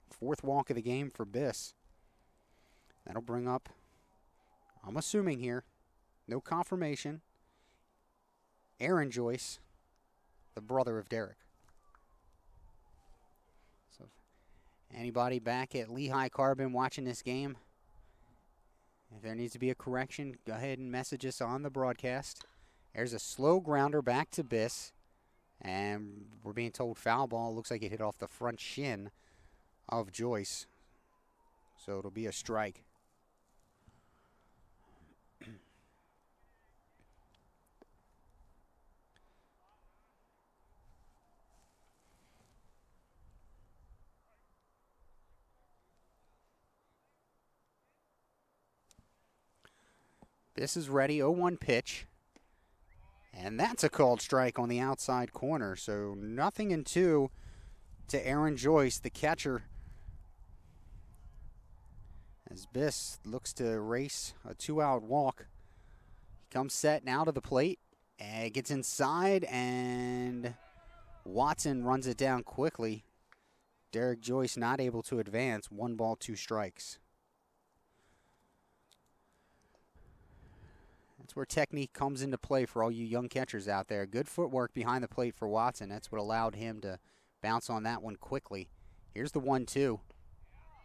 Fourth walk of the game for Biss. That'll bring up, I'm assuming here, no confirmation, Aaron Joyce, the brother of Derek. So, anybody back at Lehigh Carbon watching this game, if there needs to be a correction, go ahead and message us on the broadcast. There's a slow grounder back to Biss, and we're being told foul ball. Looks like it hit off the front shin of Joyce, so it'll be a strike. This is ready, 0-1 pitch. And that's a called strike on the outside corner. So 0-2 to Aaron Joyce, the catcher. As Biss looks to race a 2-out walk. He comes set now to the plate. And gets inside, and Watson runs it down quickly. Derek Joyce not able to advance. 1 ball, 2 strikes. That's where technique comes into play for all you young catchers out there. Good footwork behind the plate for Watson. That's what allowed him to bounce on that one quickly. Here's the 1-2.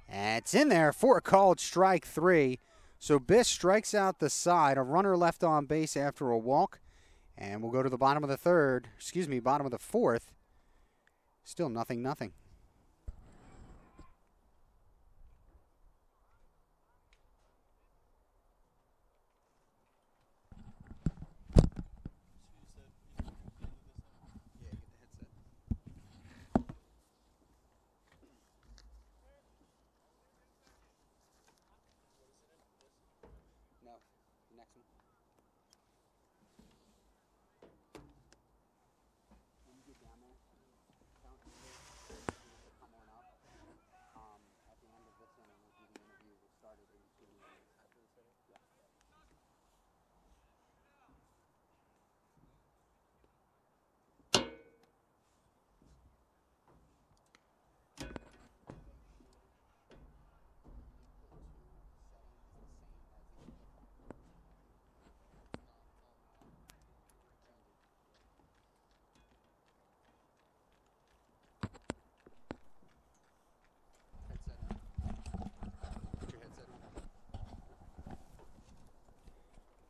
And it's in there for a called strike 3. So Biss strikes out the side. A runner left on base after a walk. And we'll go to the bottom of the bottom of the 4th. Still 0-0.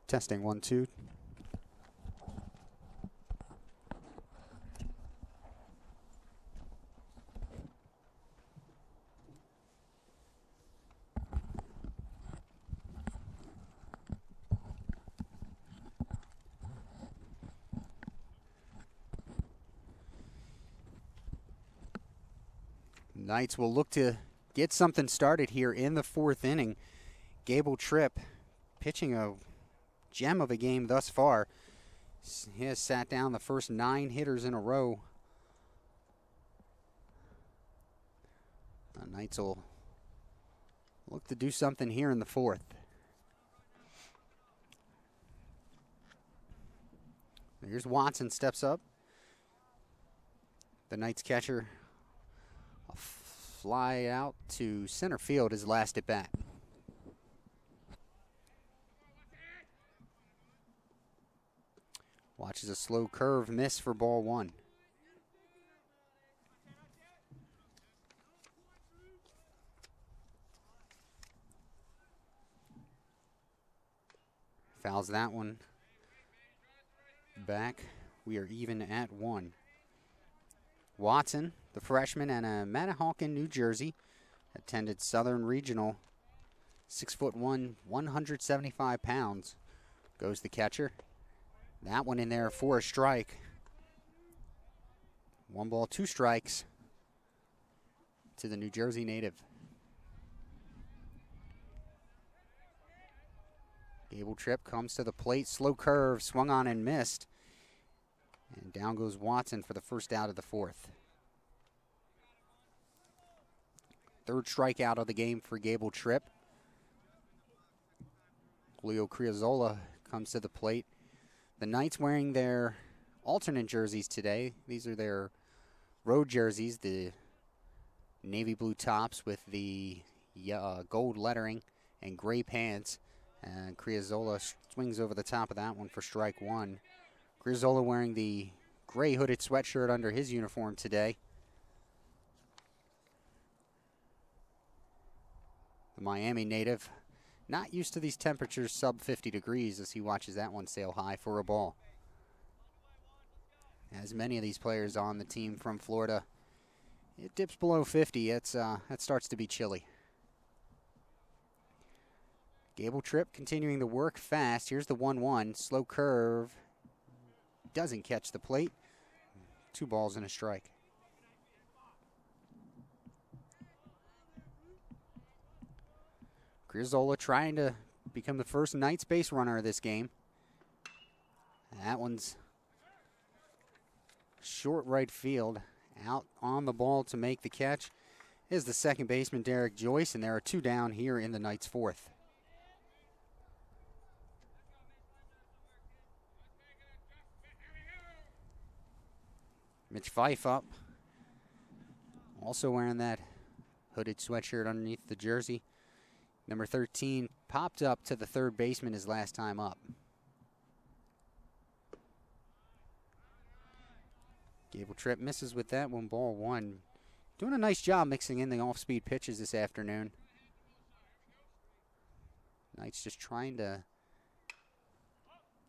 Testing 1, 2. Knights will look to get something started here in the 4th inning. Gable Tripp pitching a gem of a game thus far. He has sat down the first 9 hitters in a row. The Knights will look to do something here in the 4th. Here's Watson, steps up. The Knights catcher, a fly out to center field, his last at bat. Watches a slow curve miss for ball 1. Fouls that one back. We are even at 1. Watson, the freshman out of Manahawkin, New Jersey, attended Southern Regional, 6'1", 175 pounds. Goes the catcher. That one in there for a strike. 1 ball, 2 strikes to the New Jersey native. Gable Tripp comes to the plate, slow curve, swung on and missed. And down goes Watson for the first out of the 4th. 3rd strikeout of the game for Gable Tripp. Julio Criazola comes to the plate. The Knights wearing their alternate jerseys today. These are their road jerseys, the navy blue tops with the gold lettering and gray pants. And Criazola swings over the top of that one for strike 1. Criazola wearing the gray hooded sweatshirt under his uniform today. The Miami native, not used to these temperatures sub 50 degrees as he watches that one sail high for a ball. As many of these players on the team from Florida, it dips below 50. That starts to be chilly. Gable Tripp continuing to work fast. Here's the 1-1. Slow curve. Doesn't catch the plate. 2 balls and a strike. Criazola trying to become the first Knights base runner of this game. That one's short right field. Out on the ball to make the catch is the second baseman, Derek Joyce, and there are 2 down here in the Knights' 4th. Mitch Fife up. Also wearing that hooded sweatshirt underneath the jersey. Number 13 popped up to the 3rd baseman his last time up. Gable Tripp misses with that one, ball 1. Doing a nice job mixing in the off-speed pitches this afternoon. Knights just trying to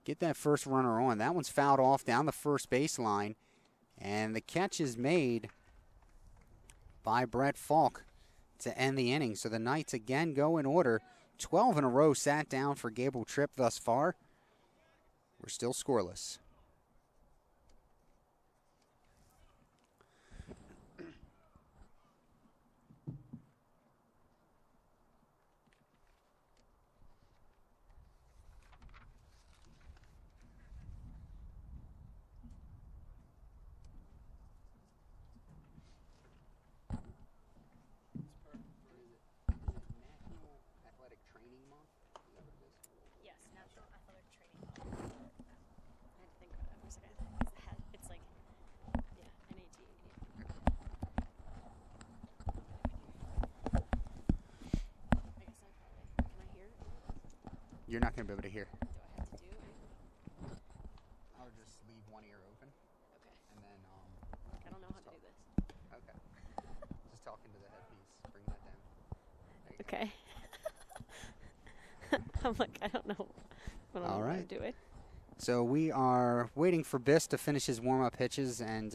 get that first runner on. That one's fouled off down the first baseline. And the catch is made by Brett Falk to end the inning. So the Knights again go in order. 12 in a row sat down for Gable Tripp thus far. We're still scoreless. Yes, National Athletic Training Month. I had to think about that for a second. It's like, yeah, NAT. I guess I probably, can I hear? You're not going to be able to hear. Do I have to do anything? I'll just leave one ear open. Okay. And then, I don't know how to do this. okay. Just talking to the headpiece. Bring that down. There you go. Okay. I'm like, I don't know I don't All know what I'm right. doing. So we are waiting for Biss to finish his warm-up pitches, and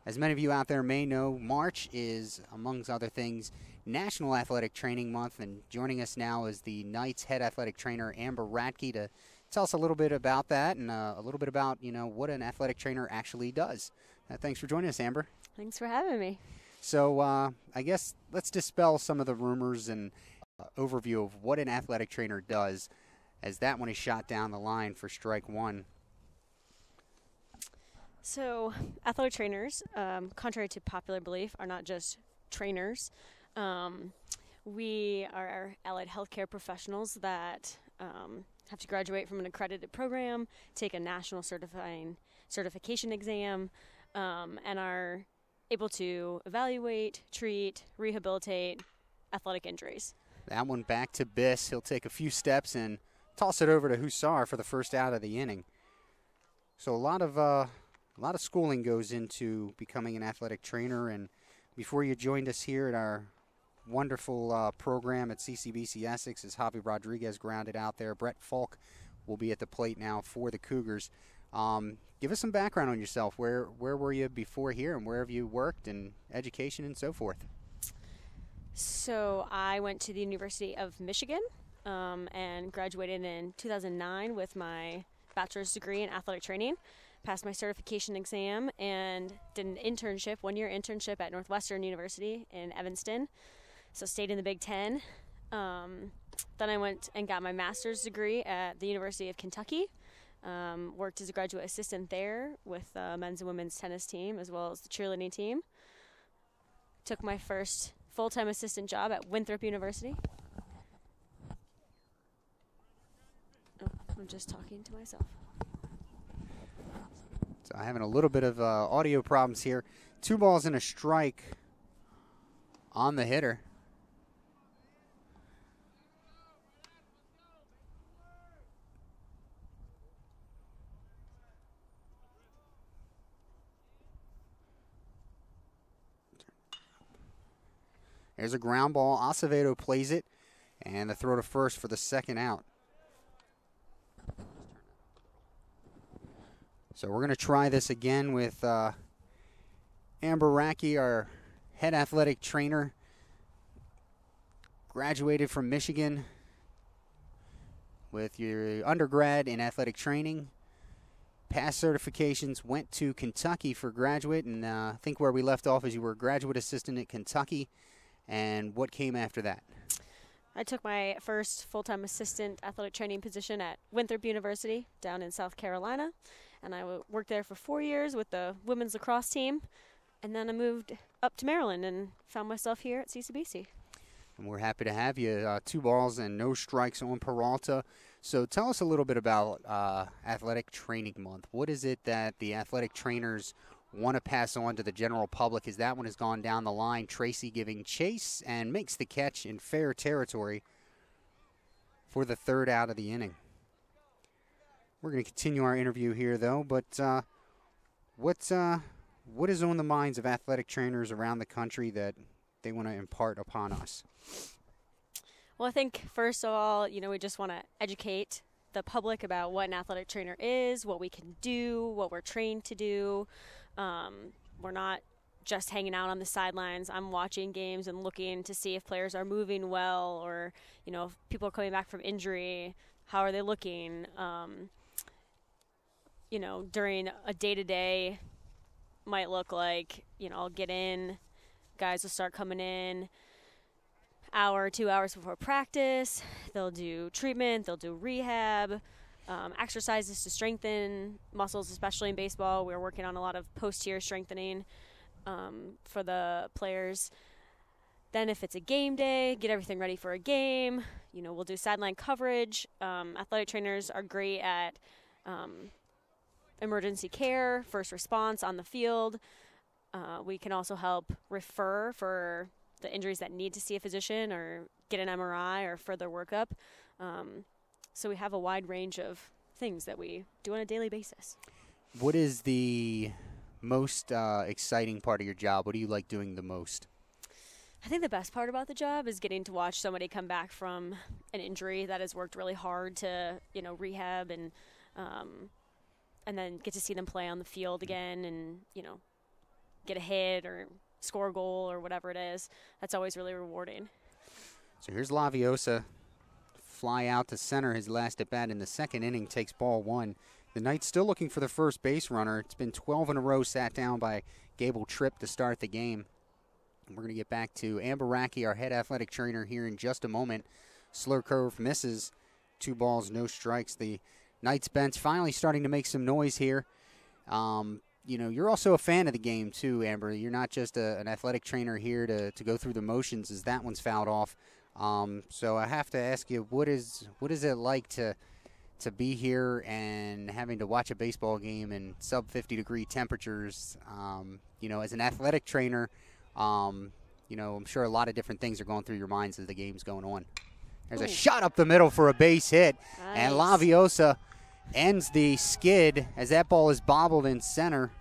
as many of you out there may know, March is, amongst other things, National Athletic Training Month, and joining us now is the Knights head athletic trainer, Amber Ratke, to tell us a little bit about that and a little bit about, what an athletic trainer actually does. Thanks for joining us, Amber. Thanks for having me. So I guess let's dispel some of the rumors and overview of what an athletic trainer does, as that one is shot down the line for strike one. So, athletic trainers, contrary to popular belief, are not just trainers. We are allied healthcare professionals that have to graduate from an accredited program, take a national certification exam, and are able to evaluate, treat, rehabilitate athletic injuries. That one back to Biss. He'll take a few steps and toss it over to Hussar for the first out of the inning. So a lot of schooling goes into becoming an athletic trainer. And before you joined us here at our wonderful program at CCBC Essex, as Javi Rodriguez grounded out there, Brett Falk will be at the plate now for the Cougars. Give us some background on yourself. Where were you before here, and where have you worked, and education and so forth? So I went to the University of Michigan and graduated in 2009 with my bachelor's degree in athletic training. Passed my certification exam and did an internship, one-year internship at Northwestern University in Evanston. So stayed in the Big Ten. Then I went and got my master's degree at the University of Kentucky. Worked as a graduate assistant there with the men's and women's tennis team as well as the cheerleading team. Took my first full-time assistant job at Winthrop University. Oh, I'm just talking to myself. So I'm having a little bit of audio problems here. 2 balls and a strike on the hitter. There's a ground ball. Acevedo plays it, and the throw to first for the second out. So we're going to try this again with Amber Ratke, our head athletic trainer. Graduated from Michigan with your undergrad in athletic training. Past certifications, went to Kentucky for graduate, and I think where we left off is you were a graduate assistant at Kentucky. And what came after that? I took my first full-time assistant athletic training position at Winthrop University down in South Carolina. And I worked there for 4 years with the women's lacrosse team. And then I moved up to Maryland and found myself here at CCBC. And we're happy to have you. 2 balls and no strikes on Peralta. So tell us a little bit about Athletic Training Month. What is it that the athletic trainers want to pass on to the general public, as that one has gone down the line? Tracy giving chase and makes the catch in fair territory for the third out of the inning. We're going to continue our interview here, though, but what is on the minds of athletic trainers around the country that they want to impart upon us? Well, I think first of all, we just want to educate the public about what an athletic trainer is, what we can do, what we're trained to do. We're not just hanging out on the sidelines. I'm watching games and looking to see if players are moving well, or, if people are coming back from injury, how are they looking? During a day-to-day might look like, I'll get in, guys will start coming in hour, 2 hours before practice. They'll do treatment, they'll do rehab, exercises to strengthen muscles, especially in baseball. We're working on a lot of posterior strengthening for the players. Then if it's a game day, get everything ready for a game. We'll do sideline coverage. Athletic trainers are great at emergency care, first response on the field. We can also help refer for the injuries that need to see a physician or get an MRI or further workup. So we have a wide range of things that we do on a daily basis. What is the most exciting part of your job? What do you like doing the most? I think the best part about the job is getting to watch somebody come back from an injury that has worked really hard to, rehab and then get to see them play on the field again and, get a hit or score a goal or whatever it is. That's always really rewarding. So here's Laviosa. Fly out to center, his last at bat in the second inning, takes ball one. The Knights still looking for the first base runner. It's been 12 in a row sat down by Gable Tripp to start the game. We're going to get back to Amber Racky, our head athletic trainer, here in just a moment. Slur curve misses. 2 balls, no strikes. The Knights bench finally starting to make some noise here. You're also a fan of the game too, Amber. You're not just an athletic trainer here to go through the motions as that one's fouled off. So I have to ask you, what is it like to be here and having to watch a baseball game in sub 50-degree temperatures? As an athletic trainer, I'm sure a lot of different things are going through your minds as the game's going on. There's a shot up the middle for a base hit, Nice. and Laviosa ends the skid as that ball is bobbled in center.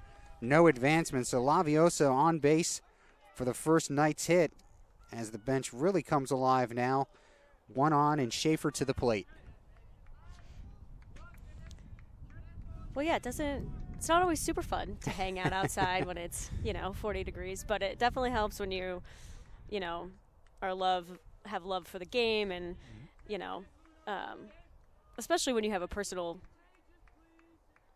No advancement, so Laviosa on base for the first Knights hit as the bench really comes alive now. 1 on and Schaefer to the plate. Well, yeah, it's not always super fun to hang out outside when it's, 40 degrees, but it definitely helps when you have love for the game and, especially when you have a personal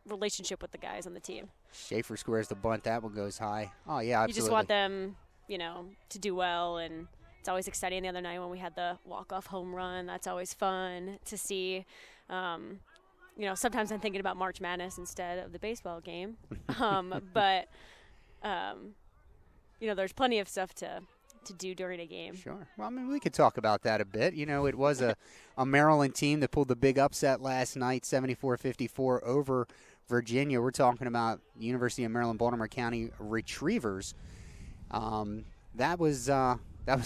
relationship with the guys on the team. Schaefer squares the bunt. That one goes high. Oh, yeah, absolutely. You just want them, to do well, and it's always exciting. The other night when we had the walk-off home run, that's always fun to see. Sometimes I'm thinking about March Madness instead of the baseball game. But there's plenty of stuff to do during a game. Sure. Well, we could talk about that a bit. It was a Maryland team that pulled the big upset last night, 74-54 over Virginia. We're talking about University of Maryland, Baltimore County Retrievers. That was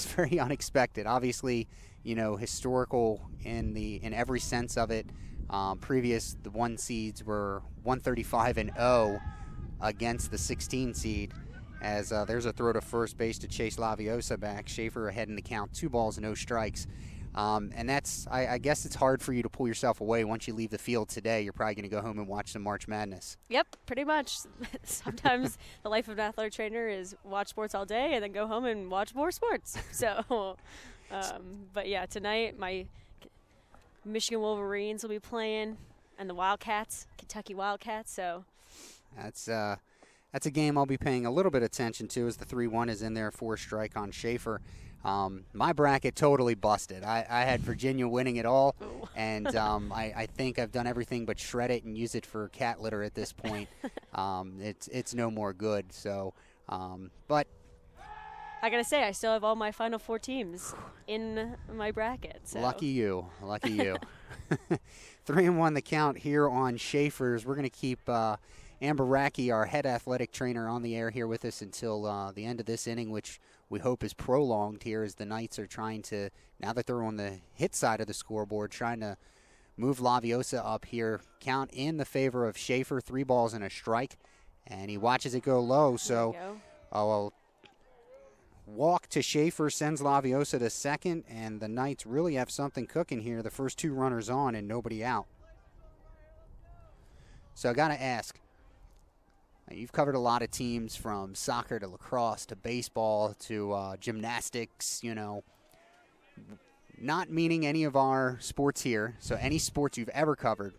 very unexpected. Obviously, historical in every sense of it. The 1 seeds were 135-0 against the 16 seed. As there's a throw to first base to chase Laviosa back. Schaefer ahead in the count, 2 balls, no strikes. And that's, I guess it's hard for you to pull yourself away once you leave the field today. You're probably going to go home and watch some March Madness. Yep, pretty much. Sometimes the life of an athletic trainer is watch sports all day and then go home and watch more sports. So, but yeah, tonight my Michigan Wolverines will be playing and the Wildcats, Kentucky Wildcats. So that's a game I'll be paying a little bit of attention to as the 3-1 is in there, 4 strike on Schaefer. My bracket totally busted. I had Virginia winning it all, and I think I've done everything but shred it and use it for cat litter at this point. It's no more good. So, but I gotta say, I still have all my Final Four teams in my bracket. So. Lucky you. 3-1 the count here on Schaefer's. We're gonna keep Amber Racky, our head athletic trainer, on the air here with us until the end of this inning, which we hope is prolonged here as the Knights are trying to, now that they're on the hit side of the scoreboard, trying to move Laviosa up here. Count in the favor of Schaefer, 3 balls and a strike, and he watches it go low. So, walk to Schaefer sends Laviosa to second, and the Knights really have something cooking here. The first 2 runners on and nobody out. So I got to ask, you've covered a lot of teams from soccer to lacrosse to baseball to gymnastics, not meaning any of our sports here. So any sports you've ever covered,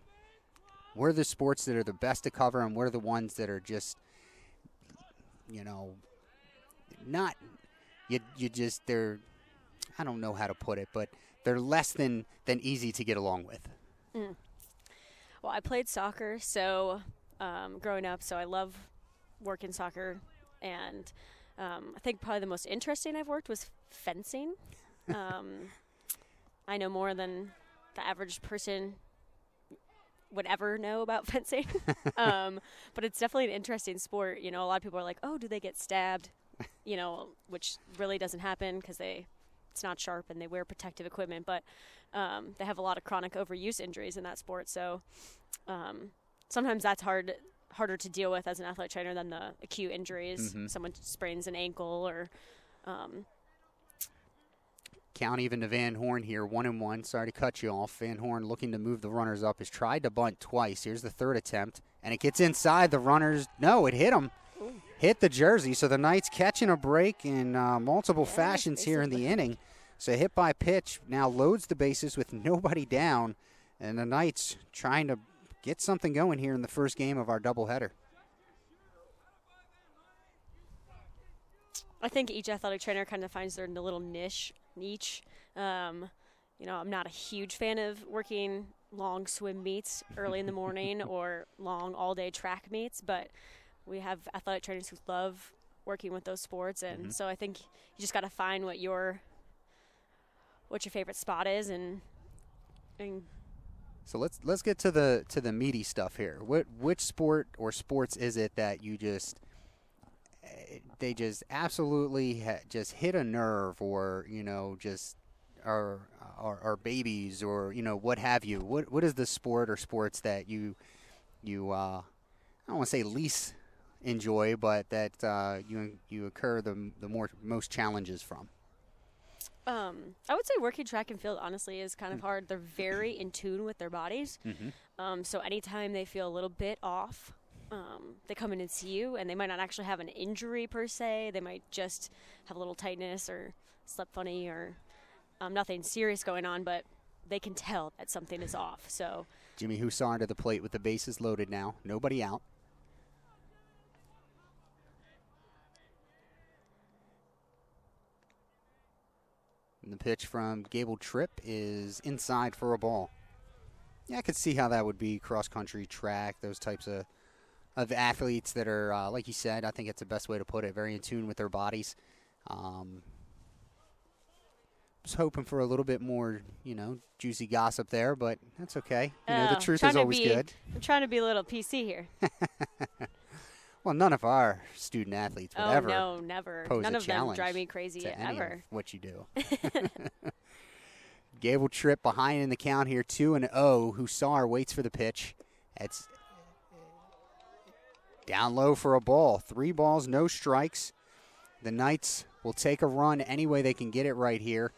what are the sports that are the best to cover and what are the ones that are just, not, they're, I don't know how to put it, but they're less than easy to get along with. Well, I played soccer, so growing up, so I love working soccer, and I think probably the most interesting I've worked was fencing. I know more than the average person would ever know about fencing, but it's definitely an interesting sport. A lot of people are like, oh, do they get stabbed? Which really doesn't happen because it's not sharp and they wear protective equipment, but they have a lot of chronic overuse injuries in that sport. So sometimes that's harder to deal with as an athletic trainer than the acute injuries. Someone sprains an ankle or count even to Van Horn here, 1-1. Sorry to cut you off. Van Horn looking to move the runners up, has tried to bunt twice. Here's the third attempt, and it gets inside the runners. No, it hit him. Hit the jersey, so the Knights catching a break in multiple fashions here in the inning. So hit by pitch now loads the bases with nobody down, and the Knights trying to get something going here in the first game of our doubleheader. I think each athletic trainer kind of finds their little niche. I'm not a huge fan of working long swim meets early in the morning or long all-day track meets, but we have athletic trainers who love working with those sports, and so I think you just got to find what your favorite spot is, and so let's get to the meaty stuff here. Which sport or sports is it that you just they just absolutely just hit a nerve, or just are babies, or what have you? What is the sport or sports that you I don't want to say least enjoy, but that you incur the most challenges from? I would say working track and field, honestly, is kind of hard. They're very in tune with their bodies. So anytime they feel a little bit off, they come in and see you, and they might not actually have an injury per se. They might just have a little tightness or slept funny or nothing serious going on, but they can tell that something is off. So Jimmy Hussar to the plate with the bases loaded now. Nobody out. And the pitch from Gable Tripp is inside for a ball. Yeah, I could see how that would be cross-country, track, those types of athletes that are, like you said, I think it's the best way to put it, very in tune with their bodies. Was hoping for a little bit more, juicy gossip there, but that's okay. The truth is always good. I'm trying to be a little PC here. Well, none of our student athletes would ever never. pose None a of them challenge drive me crazy to any ever. of what you do. Gable Tripp behind in the count here, 2-0. Hussar waits for the pitch. It's down low for a ball. 3 balls, no strikes. The Knights will take a run any way they can get it right here.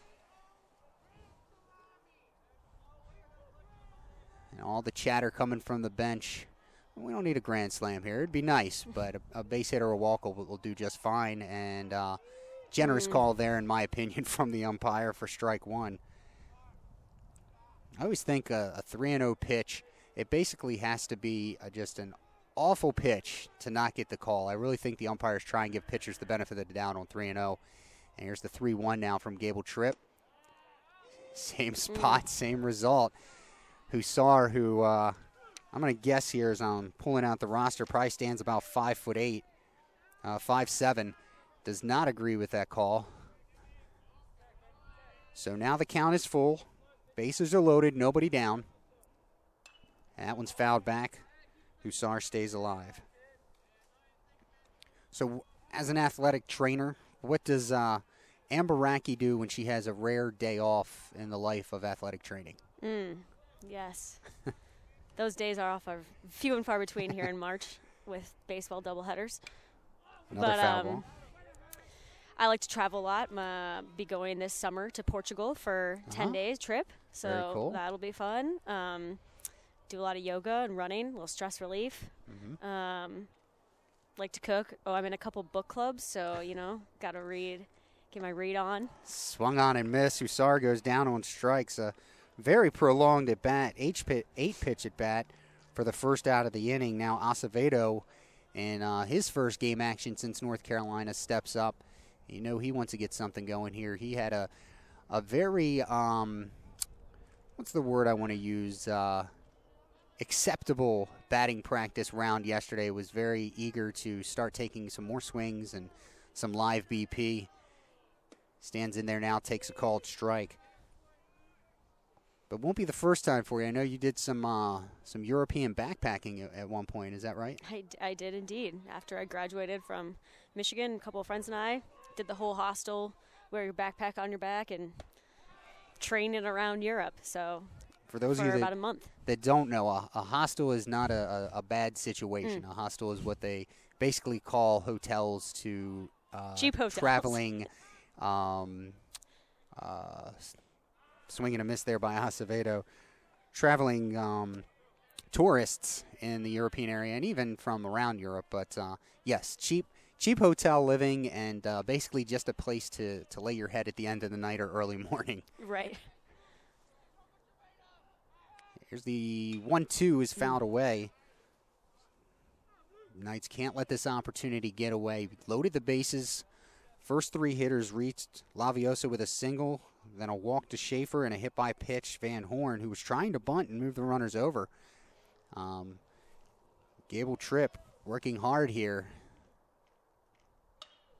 And all the chatter coming from the bench. We don't need a grand slam here. It'd be nice, but a base hit or a walk will do just fine. And generous call there, in my opinion, from the umpire for strike one. I always think a 3-0 pitch, it basically has to be just an awful pitch to not get the call. I really think the umpires try and give pitchers the benefit of the doubt on 3-0. And here's the 3-1 now from Gable Tripp. Same spot, same result. Hussar, who I'm going to guess here as I'm pulling out the roster, probably stands about 5'8", 5'7", does not agree with that call. So now the count is full. Bases are loaded, nobody down. That one's fouled back. Hussar stays alive. So as an athletic trainer, what does Amber Racky do when she has a rare day off in the life of athletic training? Yes. Those days are few and far between here in March with baseball doubleheaders. Another foul ball. I like to travel a lot. Be going this summer to Portugal for 10 days trip. So very cool. That'll be fun. Do a lot of yoga and running, a little stress relief. Like to cook. I'm in a couple book clubs, so, got to read, get my read on. Swung on and missed. Hussar goes down on strikes. Very prolonged at bat, 8-pitch at bat for the first out of the inning. Now Acevedo, in his first game action since North Carolina, steps up. He wants to get something going here. He had a very, what's the word I want to use, acceptable batting practice round yesterday. Was very eager to start taking some more swings and some live BP. Stands in there now, takes a called strike. But won't be the first time for you. I know you did some European backpacking at one point. Is that right? I did indeed. After I graduated from Michigan, a couple of friends and I did the whole hostel, wear your backpack on your back, and training around Europe. So for those of you about a month. That don't know, a hostel is not a bad situation. A hostel is what they basically call hotels to cheap hotels. Traveling Swing and a miss there by Acevedo. Traveling tourists in the European area and even from around Europe. But, yes, cheap hotel living and basically just a place to lay your head at the end of the night or early morning. Right. Here's the 1-2 is fouled away. Knights can't let this opportunity get away. Loaded the bases. First three hitters reached. Laviosa with a single, then a walk to Schaefer and a hit by pitch. Van Horn, who was trying to bunt and move the runners over. Gable Tripp working hard here.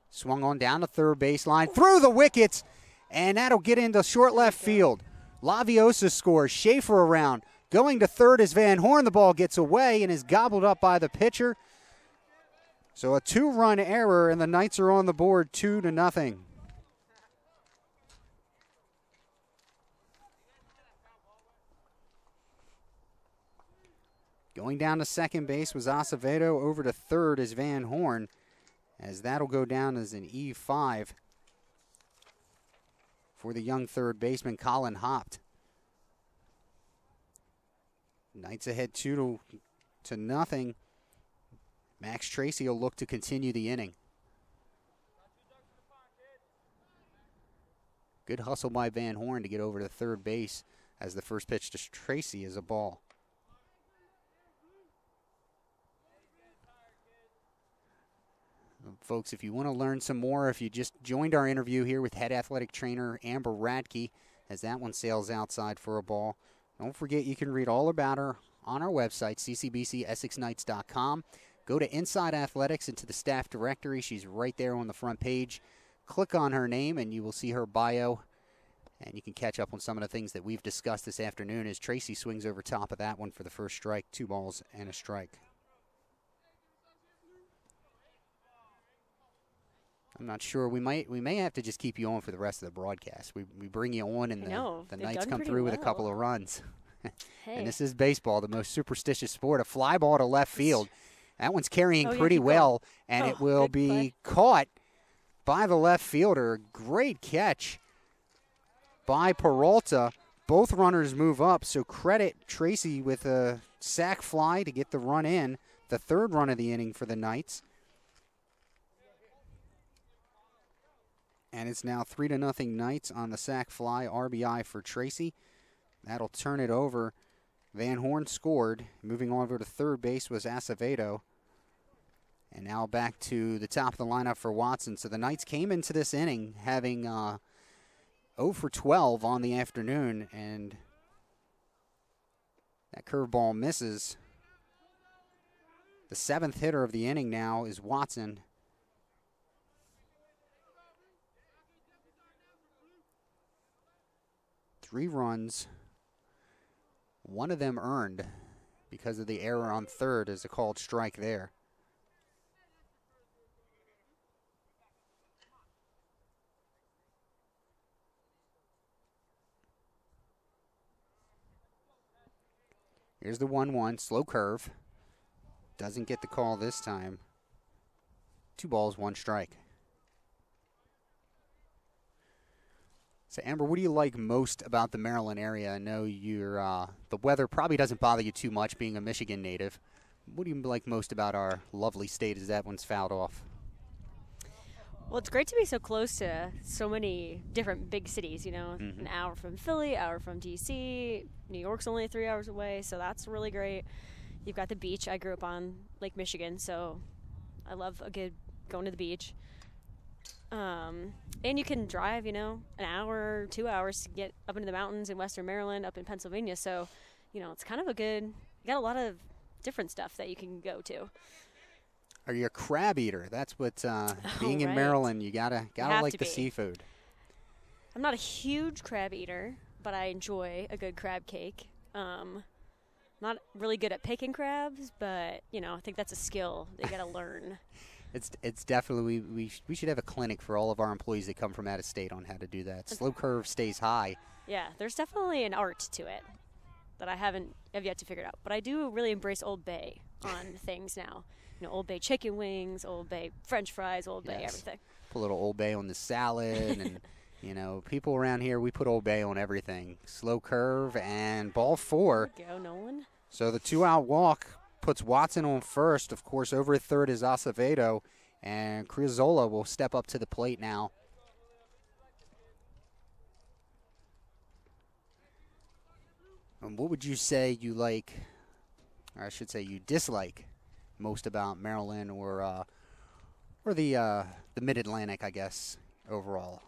Swung on down the third baseline, through the wickets, and that'll get into short left field. Laviosa scores. Schaefer around. Going to third is Van Horn. The ball gets away and is gobbled up by the pitcher. So a 2-run error, and the Knights are on the board 2-0. Going down to second base was Acevedo. Over to third is Van Horn, as that'll go down as an E5 for the young third baseman, Colin Hopt. Knights ahead 2-0. Max Tracy will look to continue the inning. Good hustle by Van Horn to get over to third base, as the first pitch to Tracy is a ball. Folks, if you want to learn some more, if you just joined our interview here with head athletic trainer Amber Radke, as that one sails outside for a ball, don't forget you can read all about her on our website, ccbcessexknights.com. Go to Inside Athletics into the staff directory. She's right there on the front page. Click on her name and you will see her bio, and you can catch up on some of the things that we've discussed this afternoon as Tracy swings over top of that one for the first strike. 2 balls and a strike. I'm not sure. We may have to just keep you on for the rest of the broadcast. We bring you on, and the Knights come through with a couple of runs. Hey. And this is baseball, the most superstitious sport. A fly ball to left field. That one's carrying pretty well, and it will be caught by the left fielder. Great catch by Peralta. Both runners move up, so credit Tracy with a sac fly to get the run in. The third run of the inning for the Knights. And it's now 3-0 Knights on the sac fly, RBI for Tracy. That'll turn it over. Van Horn scored. Moving over to third base was Acevedo. And now back to the top of the lineup for Watson. So the Knights came into this inning having 0 for 12 on the afternoon, and that curveball misses. The 7th hitter of the inning now is Watson. Three runs, one of them earned because of the error on third as a called strike there. Here's the 1-1, slow curve. Doesn't get the call this time. 2 balls, 1 strike. So, Amber, what do you like most about the Maryland area? I know the weather probably doesn't bother you too much, being a Michigan native. What do you like most about our lovely state as that one's fouled off? Well, it's great to be so close to so many different big cities, an hour from Philly, hour from D.C., New York's only 3 hours away, so that's really great. You've got the beach. I grew up on Lake Michigan, so I love going to the beach. And you can drive, an hour, 2 hours to get up into the mountains in western Maryland, up in Pennsylvania. So, it's kind of you got a lot of different stuff that you can go to. Are you a crab eater? That's what, being in Maryland, you gotta like the seafood. I'm not a huge crab eater, but I enjoy a good crab cake. Not really good at picking crabs, but, I think that's a skill that you got to learn. It's definitely, we should have a clinic for all of our employees that come from out of state on how to do that. Slow curve stays high. Yeah, there's definitely an art to it that I have yet to figure it out. But I do really embrace Old Bay on things now. Old Bay chicken wings, Old Bay French fries, Old Bay everything. Put a little Old Bay on the salad and, You know, people around here, we put Old Bay on everything. Slow curve and ball 4. There you go, Nolan. So the 2-out walk puts Watson on first. Of course, over at third is Acevedo, and Criozzola will step up to the plate now. And what would you say you like, or I should say you dislike most about Maryland or the Mid-Atlantic, I guess, overall?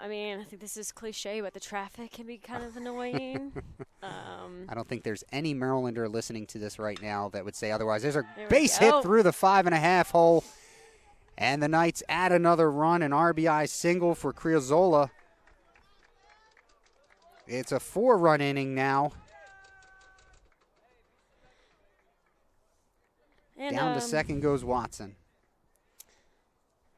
I mean, I think this is cliche, but the traffic can be kind of annoying. I don't think there's any Marylander listening to this right now that would say otherwise. There's a There we base go. hit through the 5.5 hole, and the Knights add another run, an RBI single for Criozzola. It's a 4-run inning now. And, Down to second goes Watson.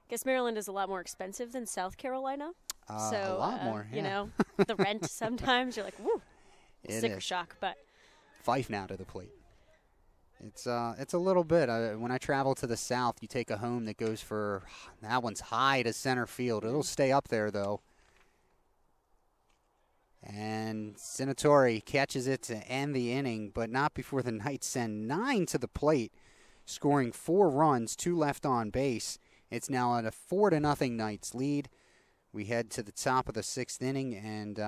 Guess Maryland is a lot more expensive than South Carolina. A So, lot more, yeah. You know, the rent sometimes you're like, woo, It sticker is. shock. But Fife now to the plate. It's a little bit. When I travel to the South, you take a home that goes for, that one's high to center field. It'll stay up there, though. And Senatori catches it to end the inning, but not before the Knights send 9 to the plate, scoring 4 runs, 2 left on base. It's now at a 4-0 Knights lead. We head to the top of the 6th inning, and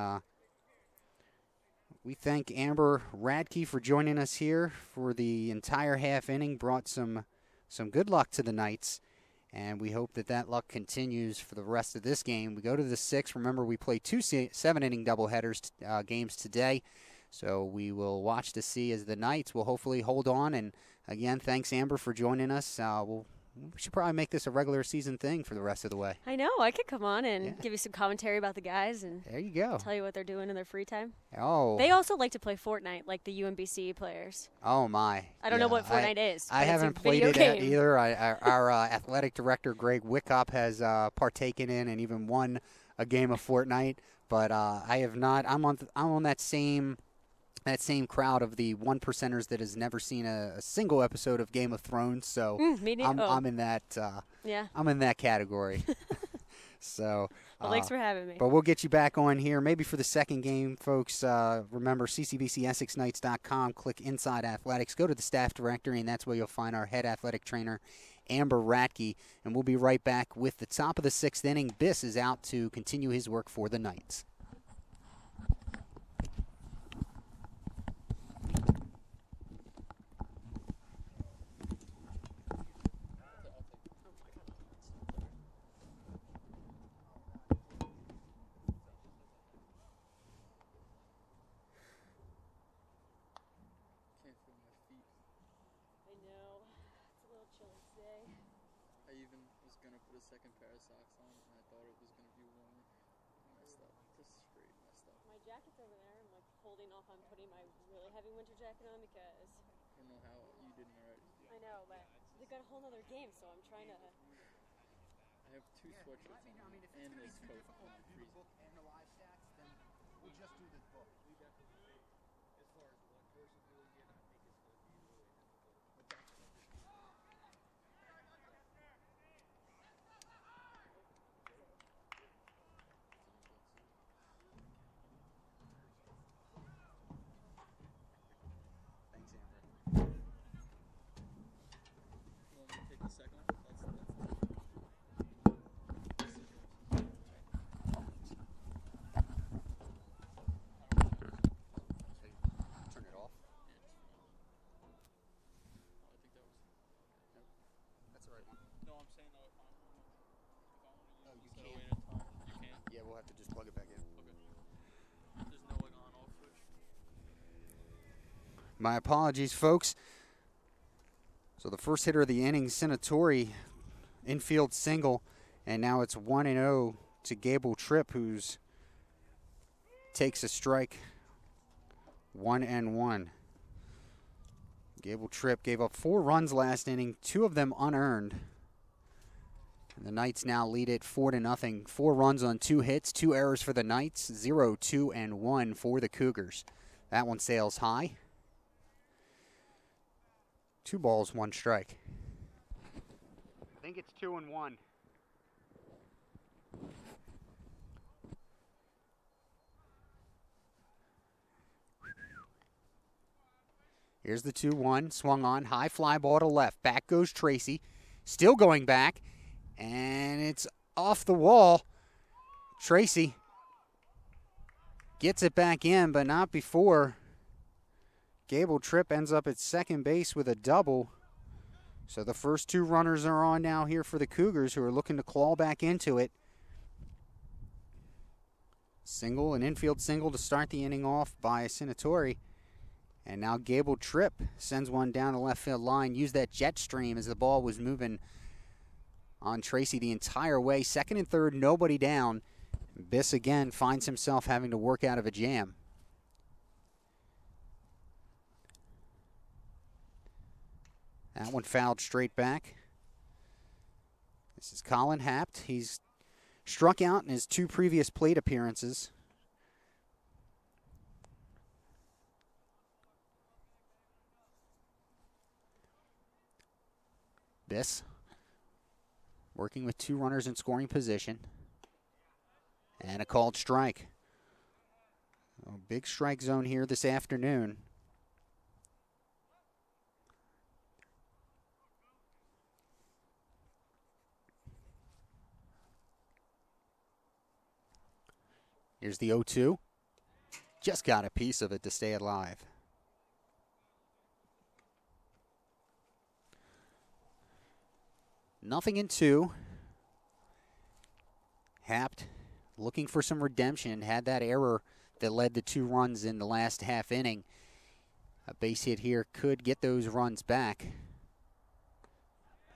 we thank Amber Radke for joining us here for the entire half inning. Brought some good luck to the Knights, and we hope that luck continues for the rest of this game. We go to the 6th. Remember, we play 2 7-inning doubleheaders games today, so we will watch to see as the Knights will hopefully hold on. And again, thanks Amber for joining us. We should probably make this a regular season thing for the rest of the way. I know I could come on and give you some commentary about the guys and There you go. tell you what they're doing in their free time. Oh. They also like to play Fortnite, like the UMBC players. Oh my! I don't know what Fortnite is. I but haven't it's a played video it game. either. Our athletic director Greg Wickup has partaken in and even won a game of Fortnite, but I have not. I'm on that same crowd of the 1%ers that has never seen a single episode of Game of Thrones. So Me neither. I'm in that. Yeah. I'm in that category. So. Well, thanks for having me. But we'll get you back on here maybe for the second game, folks. Remember, ccbcessexknights.com. Click Inside Athletics. Go to the staff directory, and that's where you'll find our head athletic trainer, Amber Radke. And we'll be right back with the top of the 6th inning. Biss is out to continue his work for the Knights. Can't feel my feet. I know. It's a little chilly today. I even was gonna put a second pair of socks on, and I thought it was gonna be warmer. Messed up. Just straight messed up. My jacket's over there. I'm like holding off on putting my really heavy winter jacket on because I don't know how you didn't already. I know, but they've got a whole other game, so I'm trying to. I have 2 sweatshirts on and this coat. I'm freezing. and the live stats, then we'll just do this book. As far as one person doing it, I think it's going to be really difficult. Thanks, Amber. You want me to take the second one? Turn it off. I think that was. That's the right one. No, I'm saying though, if I want to use Oh, you this at a can't. later time, you can. Yeah, we'll have to just plug it back in. Okay. There's no like on-off switch. My apologies, folks. So the first hitter of the inning, Senatori, infield single, and now it's 1-0 to Gable Tripp, who's takes a strike. 1-1. Gable Tripp gave up 4 runs last inning, 2 of them unearned. And the Knights now lead it 4-0. 4 runs on 2 hits, 2 errors for the Knights, 0, 2, and 1 for the Cougars. That one sails high. 2 balls, 1 strike. I think it's 2-1. Here's the 2-1. Swung on. High fly ball to left. Back goes Tracy. Still going back. And it's off the wall. Tracy gets it back in, but not before Gable Tripp ends up at second base with a double. So the first two runners are on now here for the Cougars, who are looking to claw back into it. Single, an infield single to start the inning off by Sinatori. And now Gable Tripp sends one down the left field line. Used that jet stream as the ball was moving on Tracy the entire way. Second and third, nobody down. Biss again finds himself having to work out of a jam. That one fouled straight back. This is Colin Hapt. He's struck out in his two previous plate appearances. Biss working with two runners in scoring position. And a called strike. A big strike zone here this afternoon. Here's the 0-2. Just got a piece of it to stay alive. Nothing in two. Hapt looking for some redemption. Had that error that led to 2 runs in the last half inning. A base hit here could get those runs back.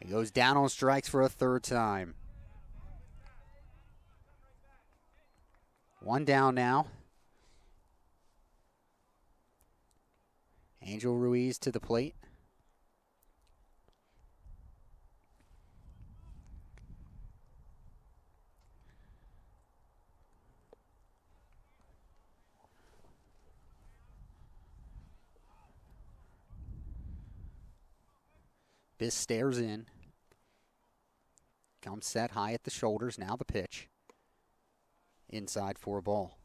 He goes down on strikes for a third time. One down now. Angel Ruiz to the plate. Biss stares in. Comes set high at the shoulders. Now the pitch. Inside for a ball.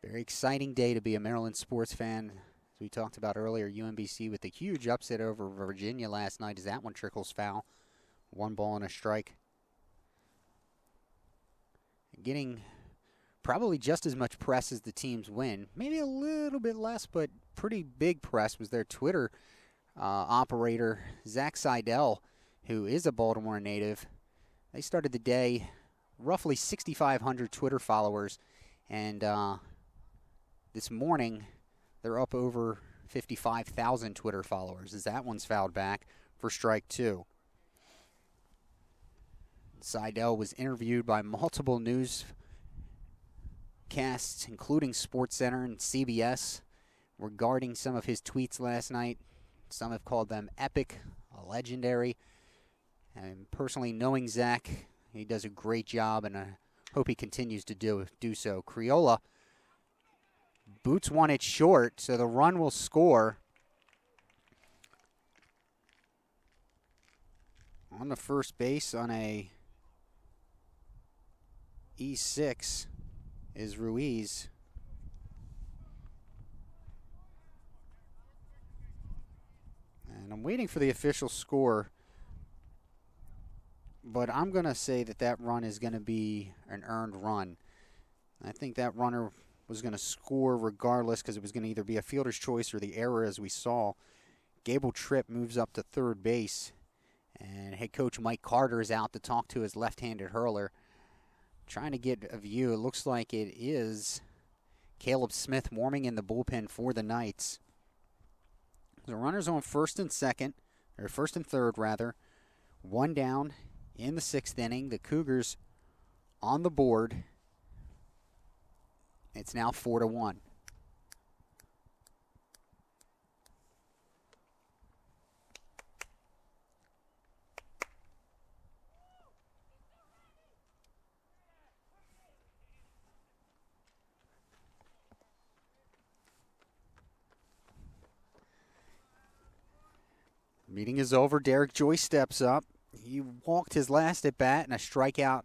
Very exciting day to be a Maryland sports fan. As we talked about earlier, UMBC with a huge upset over Virginia last night as that one trickles foul. 1 ball and a strike. Getting probably just as much press as the teams win. Maybe a little bit less, but pretty big press was their Twitter operator, Zach Seidel, who is a Baltimore native. They started the day roughly 6,500 Twitter followers, and this morning they're up over 55,000 Twitter followers as that one's fouled back for strike 2. Seidel was interviewed by multiple newscasts, including SportsCenter and CBS, regarding some of his tweets last night. Some have called them epic, legendary. And personally, knowing Zach, he does a great job, and I hope he continues to do so. Criolla boots one it short, so the run will score. On the first base on a E6 is Ruiz. And I'm waiting for the official score, but I'm going to say that that run is going to be an earned run. I think that runner was going to score regardless because it was going to either be a fielder's choice or the error, as we saw. Gable Tripp moves up to third base, and head coach Mike Carter is out to talk to his left-handed hurler. Trying to get a view. It looks like it is Caleb Smith warming in the bullpen for the Knights. The runners on first and third rather. 1 down in the 6th inning. The Cougars on the board. It's now 4-1. Meeting is over. Derek Joyce steps up. He walked his last at bat and a strikeout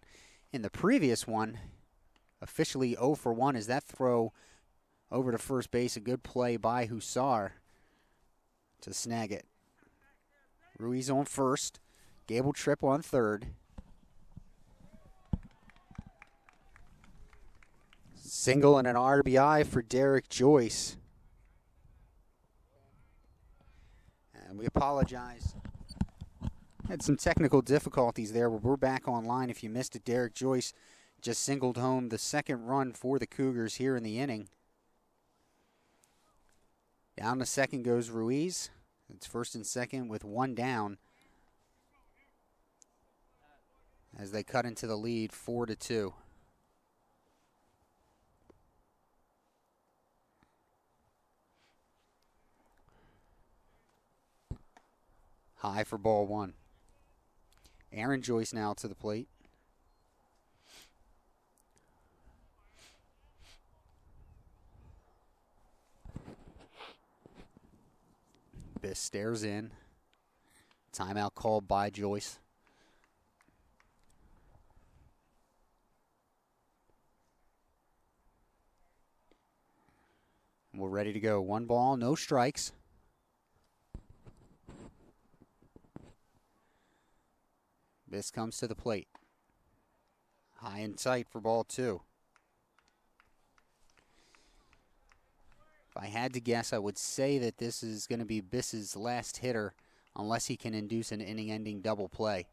in the previous one. Officially 0 for 1 as that throw over to first base. A good play by Hussar to snag it. Ruiz on first. Gable Tripp on third. Single and an RBI for Derek Joyce. And we apologize. Had some technical difficulties there, but we're back online. If you missed it, Derek Joyce just singled home the second run for the Cougars here in the inning. Down to second goes Ruiz. It's first and second with one down as they cut into the lead 4-2. High for ball one. Aaron Joyce now to the plate. Biss stares in. Timeout called by Joyce. We're ready to go. One ball, no strikes. Biss comes to the plate. High and tight for ball two. If I had to guess, I would say that this is going to be Biss's last hitter unless he can induce an inning-ending double play.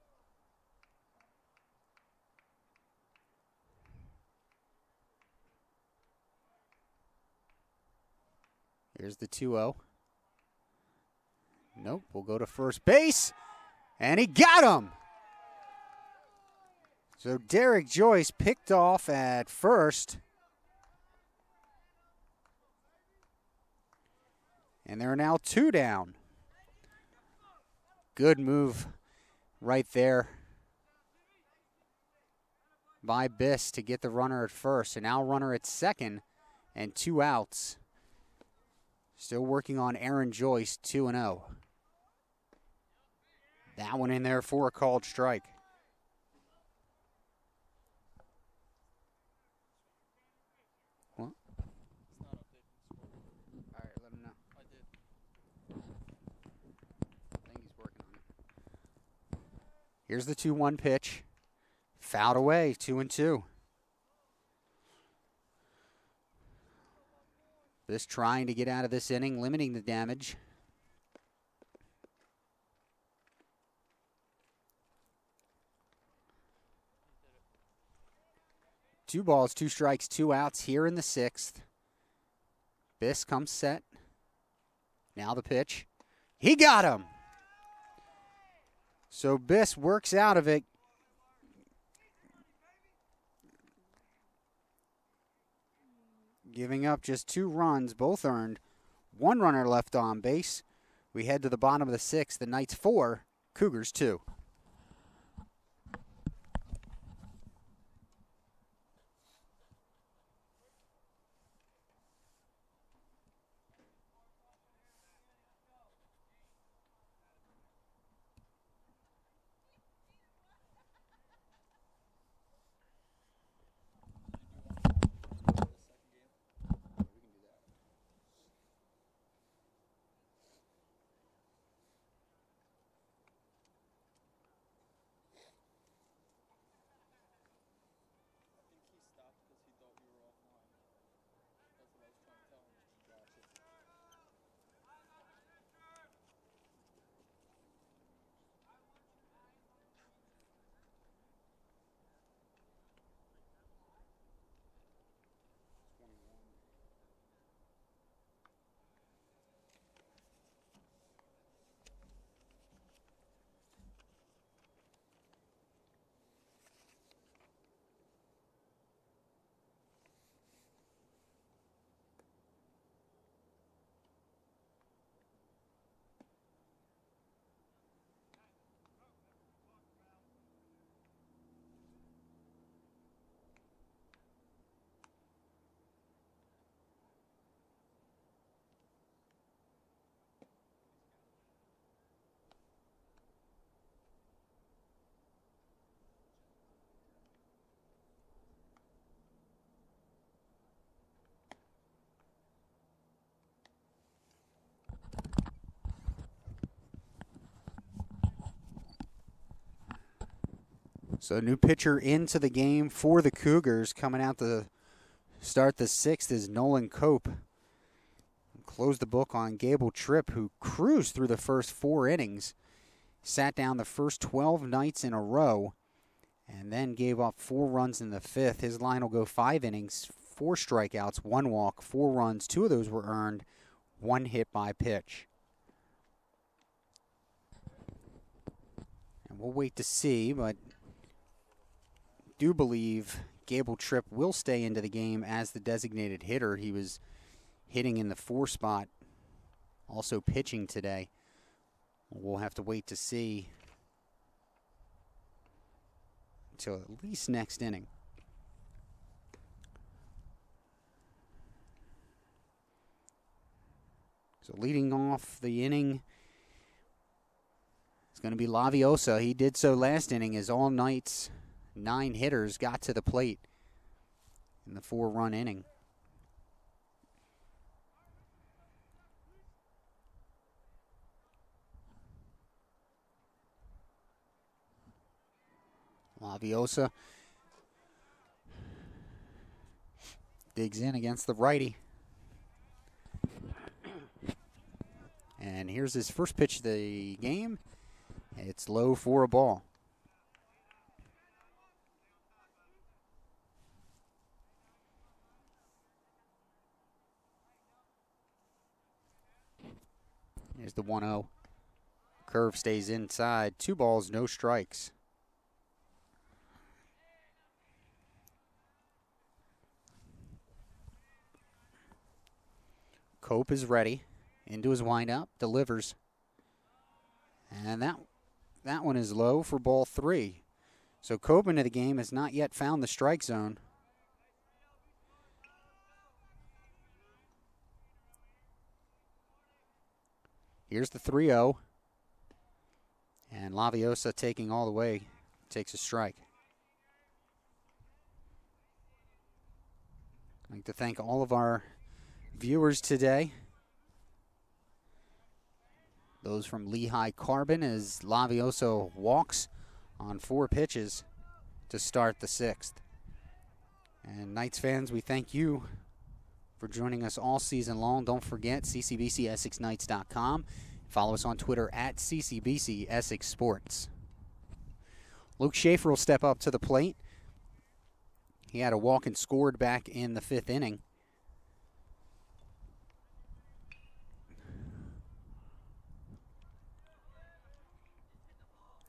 Here's the 2-0. Nope, we'll go to first base. And he got him! So Derek Joyce picked off at first. And there are now two down. Good move right there by Biss to get the runner at first. And now runner at second and 2 outs. Still working on Aaron Joyce, 2-0. That one in there for a called strike. What? All right, let him know. I did. I think he's working on it. Here's the 2-1 pitch. Fouled away, 2-2. Biss trying to get out of this inning, limiting the damage. Two balls, 2 strikes, 2 outs here in the 6th. Biss comes set. Now the pitch. He got him! So Biss works out of it. Giving up just 2 runs, both earned. 1 runner left on base. We head to the bottom of the 6th. The Knights 4, Cougars 2. So new pitcher into the game for the Cougars coming out to start the 6th is Nolan Cope. Closed the book on Gable Tripp, who cruised through the first 4 innings, sat down the first 12 nights in a row, and then gave up 4 runs in the 5th. His line will go 5 innings, 4 strikeouts, 1 walk, 4 runs. 2 of those were earned, 1 hit by pitch. And we'll wait to see, but do believe Gable Tripp will stay into the game as the designated hitter. He was hitting in the 4 spot, also pitching today. We'll have to wait to see until at least next inning. So leading off the inning is going to be Laviosa. He did so last inning as all night's 9 hitters got to the plate in the 4-run inning. Laviosa digs in against the righty. And here's his first pitch of the game. It's low for a ball. Here's the 1-0. Curve stays inside. 2 balls, no strikes. Cope is ready. Into his windup, delivers. And that one is low for ball 3. So Cope into the game has not yet found the strike zone. Here's the 3-0. And Laviosa taking all the way, takes a strike. I'd like to thank all of our viewers today. Those from Lehigh Carbon as Laviosa walks on 4 pitches to start the 6th. And Knights fans, we thank you for joining us all season long. Don't forget ccbcsexknights.com. Follow us on Twitter at CCBC Essex Sports. Luke Schaefer will step up to the plate. He had a walk and scored back in the 5th inning.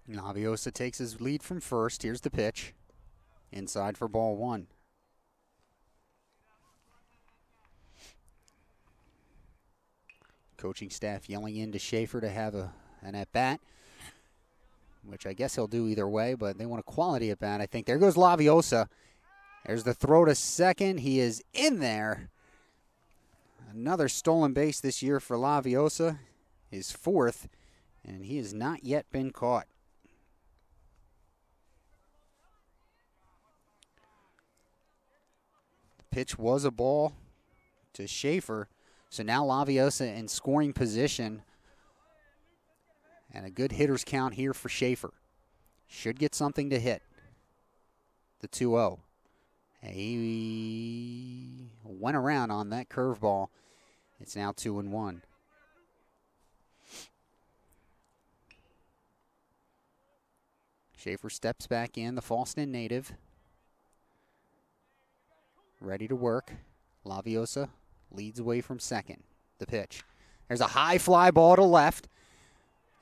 Laviosa takes his lead from first. Here's the pitch. Inside for ball 1. Coaching staff yelling into Schaefer to have an at-bat, which I guess he'll do either way, but they want a quality at-bat, I think. There goes Laviosa. There's the throw to second. He is in there. Another stolen base this year for Laviosa, his 4th, and he has not yet been caught. The pitch was a ball to Schaefer. So now Laviosa in scoring position. And a good hitter's count here for Schaefer. Should get something to hit. The 2-0. He went around on that curveball. It's now 2-1. Schaefer steps back in, the Fallston native. Ready to work. Laviosa leads away from second. The pitch. There's a high fly ball to left.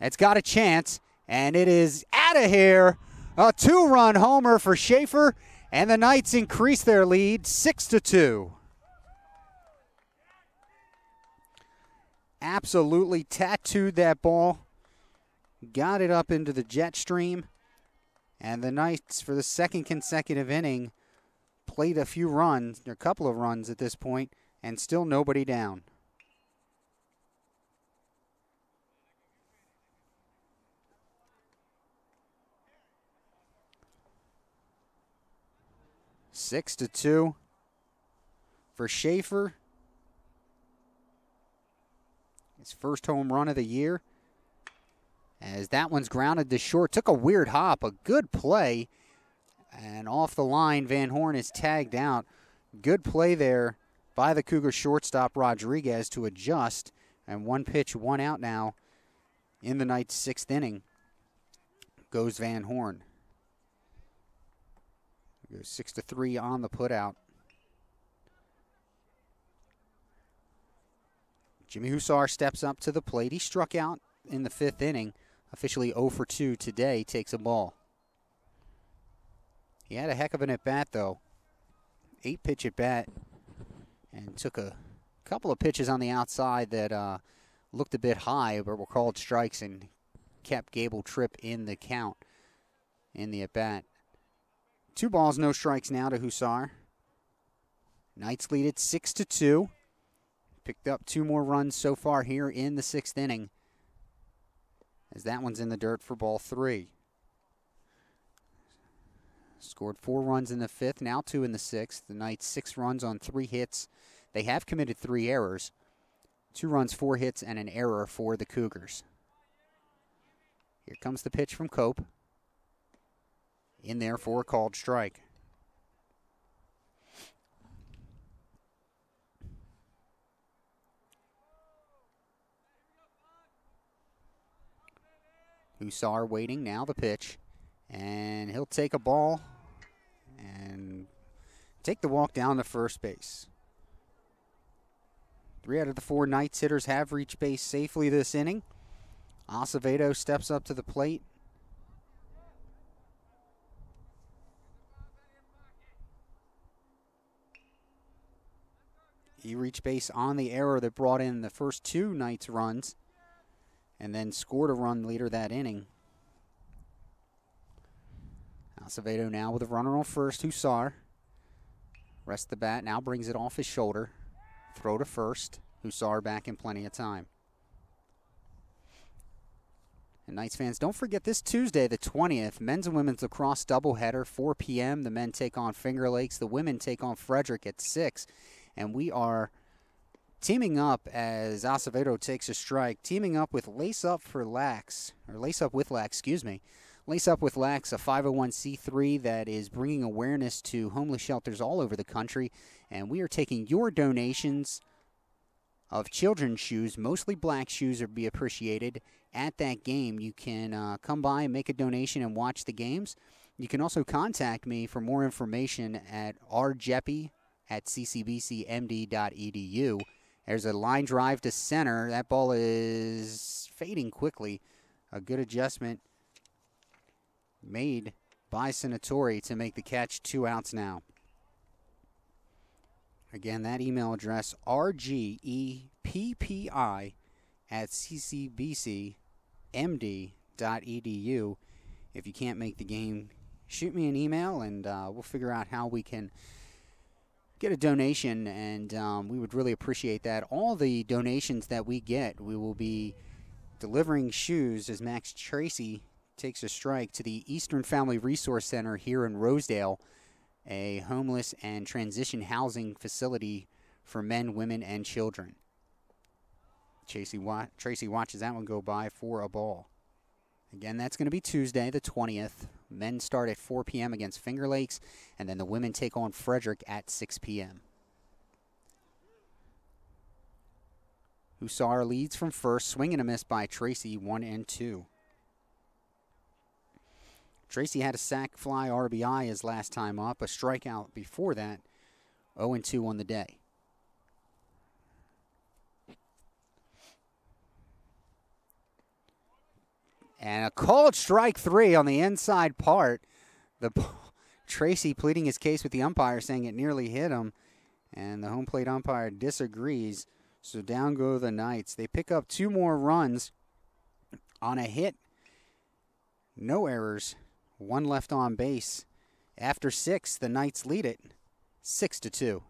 It's got a chance, and it is out of here. A 2-run homer for Schaefer, and the Knights increase their lead 6-2. Absolutely tattooed that ball. Got it up into the jet stream, and the Knights, for the 2nd consecutive inning, played a few runs, a couple of runs at this point, and still nobody down. Six to 2 for Schaefer. His first home run of the year. As that one's grounded to short. Took a weird hop. A good play And off the line, Van Horn is tagged out. Good play there by the Cougar shortstop Rodriguez to adjust. And 1 pitch, 1 out now in the Knights' 6th inning goes Van Horn. It goes 6-3 on the putout. Jimmy Hussar steps up to the plate. He struck out in the 5th inning. Officially 0 for 2 today, takes a ball. He had a heck of an at-bat, though. 8-pitch at-bat. And took a couple of pitches on the outside that looked a bit high, but were called strikes and kept Gable Tripp in the count in the at-bat. 2 balls, no strikes now to Hussar. Knights lead it 6-2. Picked up 2 more runs so far here in the 6th inning, as that one's in the dirt for ball 3. Scored 4 runs in the 5th, now 2 in the 6th. The Knights 6 runs on 3 hits. They have committed 3 errors. 2 runs, 4 hits, and an error for the Cougars. Here comes the pitch from Cope. In there for a called strike. Hussar waiting, now the pitch. And he'll take a ball and take the walk down to first base. 3 out of the 4 Knights hitters have reached base safely this inning. Acevedo steps up to the plate. He reached base on the error that brought in the first 2 Knights runs and then scored a run later that inning. Acevedo now with a runner on first. Hussar rests the bat, now brings it off his shoulder. Throw to first. Hussar back in plenty of time. And Knights fans, don't forget this Tuesday, the 20th, men's and women's lacrosse doubleheader, 4 p.m. The men take on Finger Lakes. The women take on Frederick at 6. And we are teaming up as Acevedo takes a strike, teaming up with Lace Up with Lax, Lace Up with Lax, a 501c3 that is bringing awareness to homeless shelters all over the country. And we are taking your donations of children's shoes, mostly black shoes, would be appreciated at that game. You can come by and make a donation and watch the games. You can also contact me for more information at rjeppy@ccbcmd.edu. There's a line drive to center. That ball is fading quickly. A good adjustment made by Senatori to make the catch. 2 outs now. Again, that email address, rgeppi@ccbcmd.edu. If you can't make the game, shoot me an email, and we'll figure out how we can get a donation, and we would really appreciate that. All the donations that we get, we will be delivering shoes as Max Tracy takes a strike to the Eastern Family Resource Center here in Rosedale, a homeless and transition housing facility for men, women, and children. Tracy watches that one go by for a ball. Again, that's going to be Tuesday, the 20th. Men start at 4 p.m. against Finger Lakes, and then the women take on Frederick at 6 p.m. Hussar leads from first, swing and a miss by Tracy, 1-2. Tracy had a sac fly RBI his last time up, a strikeout before that, 0-2 on the day. And a called strike 3 on the inside part. Tracy pleading his case with the umpire, saying it nearly hit him, and the home plate umpire disagrees. So down go the Knights. They pick up 2 more runs on a hit. No errors. 1 left on base. After 6, the Knights lead it 6-2. Save. 2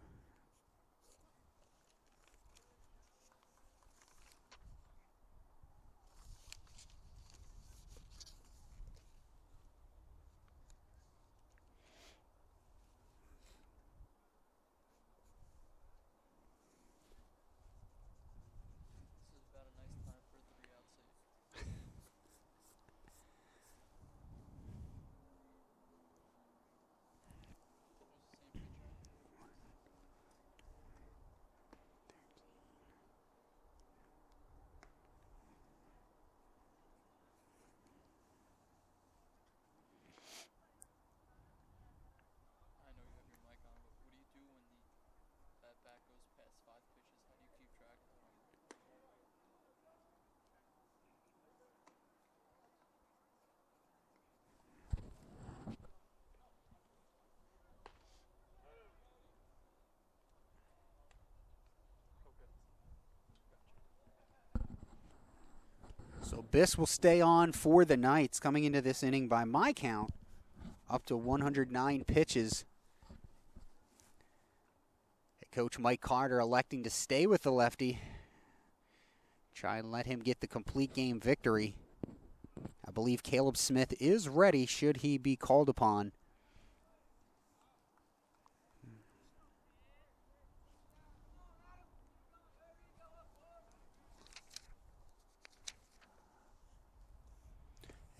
So Biss will stay on for the Knights, coming into this inning by my count up to 109 pitches. Head coach Mike Carter electing to stay with the lefty. Try and let him get the complete game victory. I believe Caleb Smith is ready should he be called upon.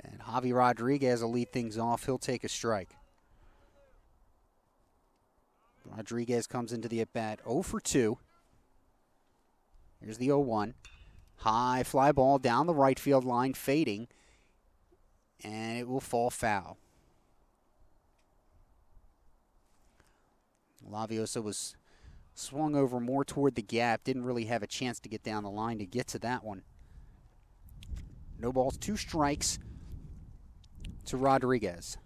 And Javi Rodriguez will lead things off. He'll take a strike. Rodriguez comes into the at-bat 0 for 2. Here's the 0-1. High fly ball down the right field line, fading, and it will fall foul. Laviosa was swung over more toward the gap, didn't really have a chance to get down the line to get to that one. No balls, 2 strikes to Rodriguez.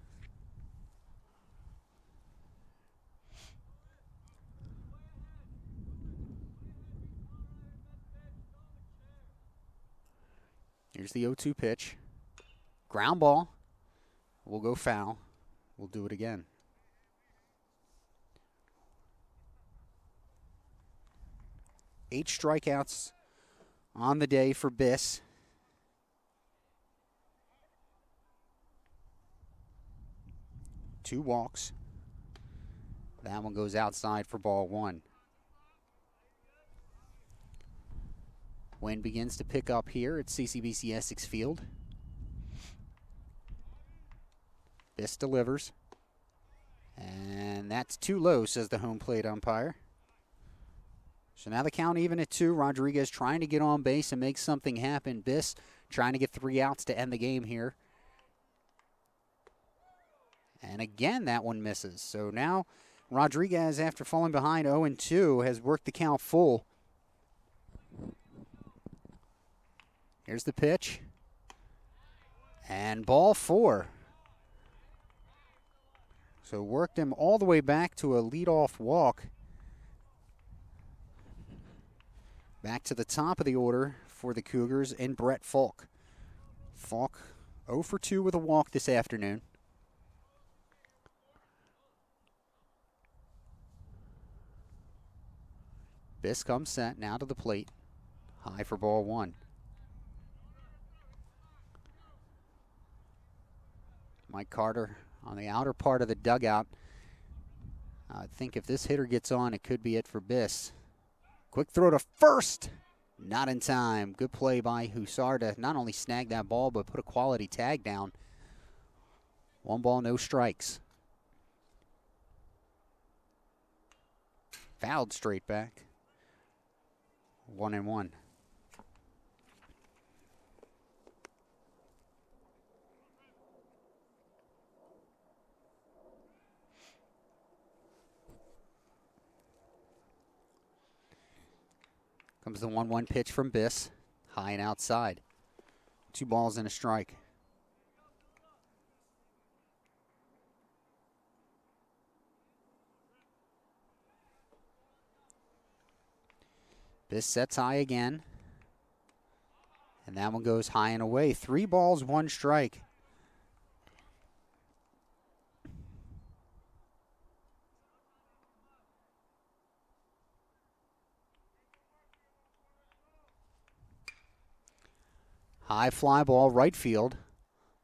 Here's the 0-2 pitch. Ground ball. We'll go foul. We'll do it again. Eight strikeouts on the day for Biss. Two walks. That one goes outside for ball 1. Wind begins to pick up here at CCBC Essex Field. Biss delivers. And that's too low, says the home plate umpire. So now the count even at 2. Rodriguez trying to get on base and make something happen. Biss trying to get 3 outs to end the game here. And again, that one misses. So now Rodriguez, after falling behind 0-2, has worked the count full. Here's the pitch. And ball 4. So worked him all the way back to a leadoff walk. Back to the top of the order for the Cougars and Brett Falk. Falk 0 for 2 with a walk this afternoon. Biss comes set now to the plate. High for ball 1. Mike Carter on the outer part of the dugout. I think if this hitter gets on, it could be it for Biss. Quick throw to first. Not in time. Good play by Hussar to not only snag that ball, but put a quality tag down. 1 ball, no strikes. Fouled straight back. 1-1. Comes the 1-1 pitch from Biss. High and outside. 2 balls and a strike. Biss sets high again. And that one goes high and away. 3 balls, 1 strike. High fly ball, right field.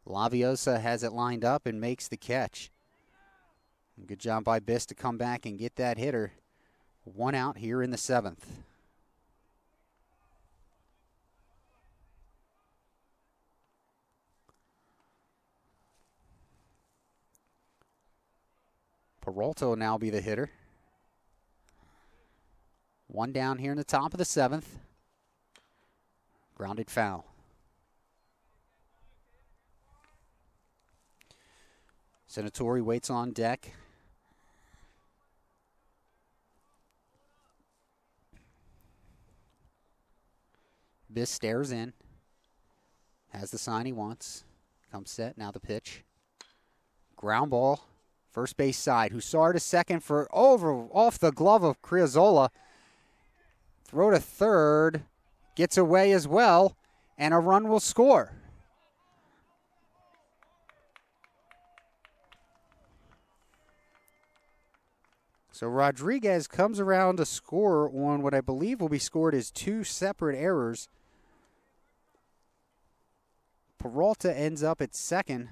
Laviosa has it lined up and makes the catch. Good job by Biss to come back and get that hitter. 1 out here in the 7th. Peralta will now be the hitter. 1 down here in the top of the 7th. Grounded foul. Senatori waits on deck. Biss stares in. Has the sign he wants. Comes set, now the pitch. Ground ball. First base side. Hussar to second for off the glove of Criazzola. Throw to third. Gets away as well. and a run will score. So Rodriguez comes around to score on what I believe will be scored as two separate errors. Peralta ends up at second.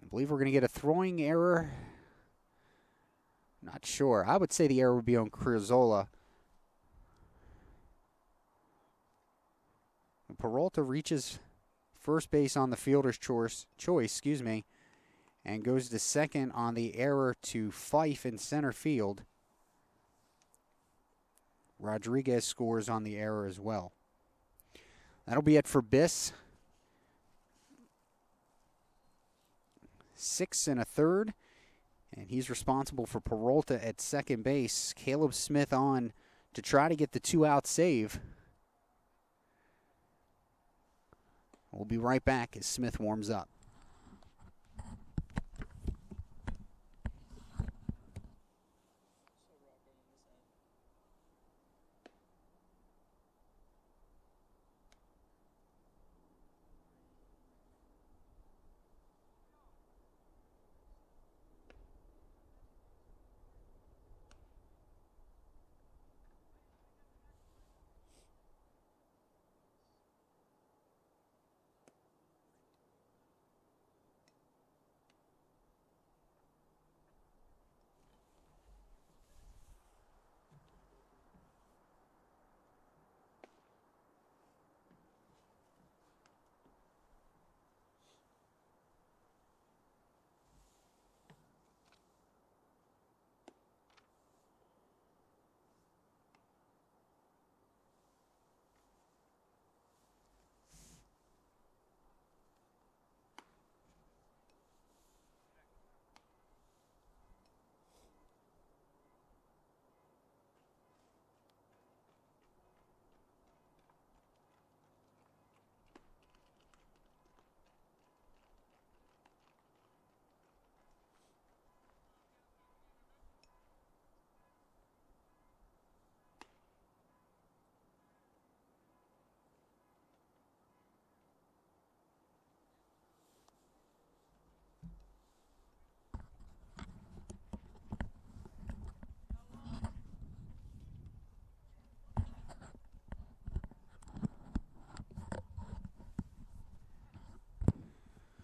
I believe we're going to get a throwing error. Not sure. I would say the error would be on Criozola. Peralta reaches first base on the fielder's choice, and goes to second on the error to Fife in center field. Rodriguez scores on the error as well. That'll be it for Biss. 6 1/3. And he's responsible for Peralta at second base. Caleb Smith on to try to get the 2-out save. We'll be right back as Smith warms up.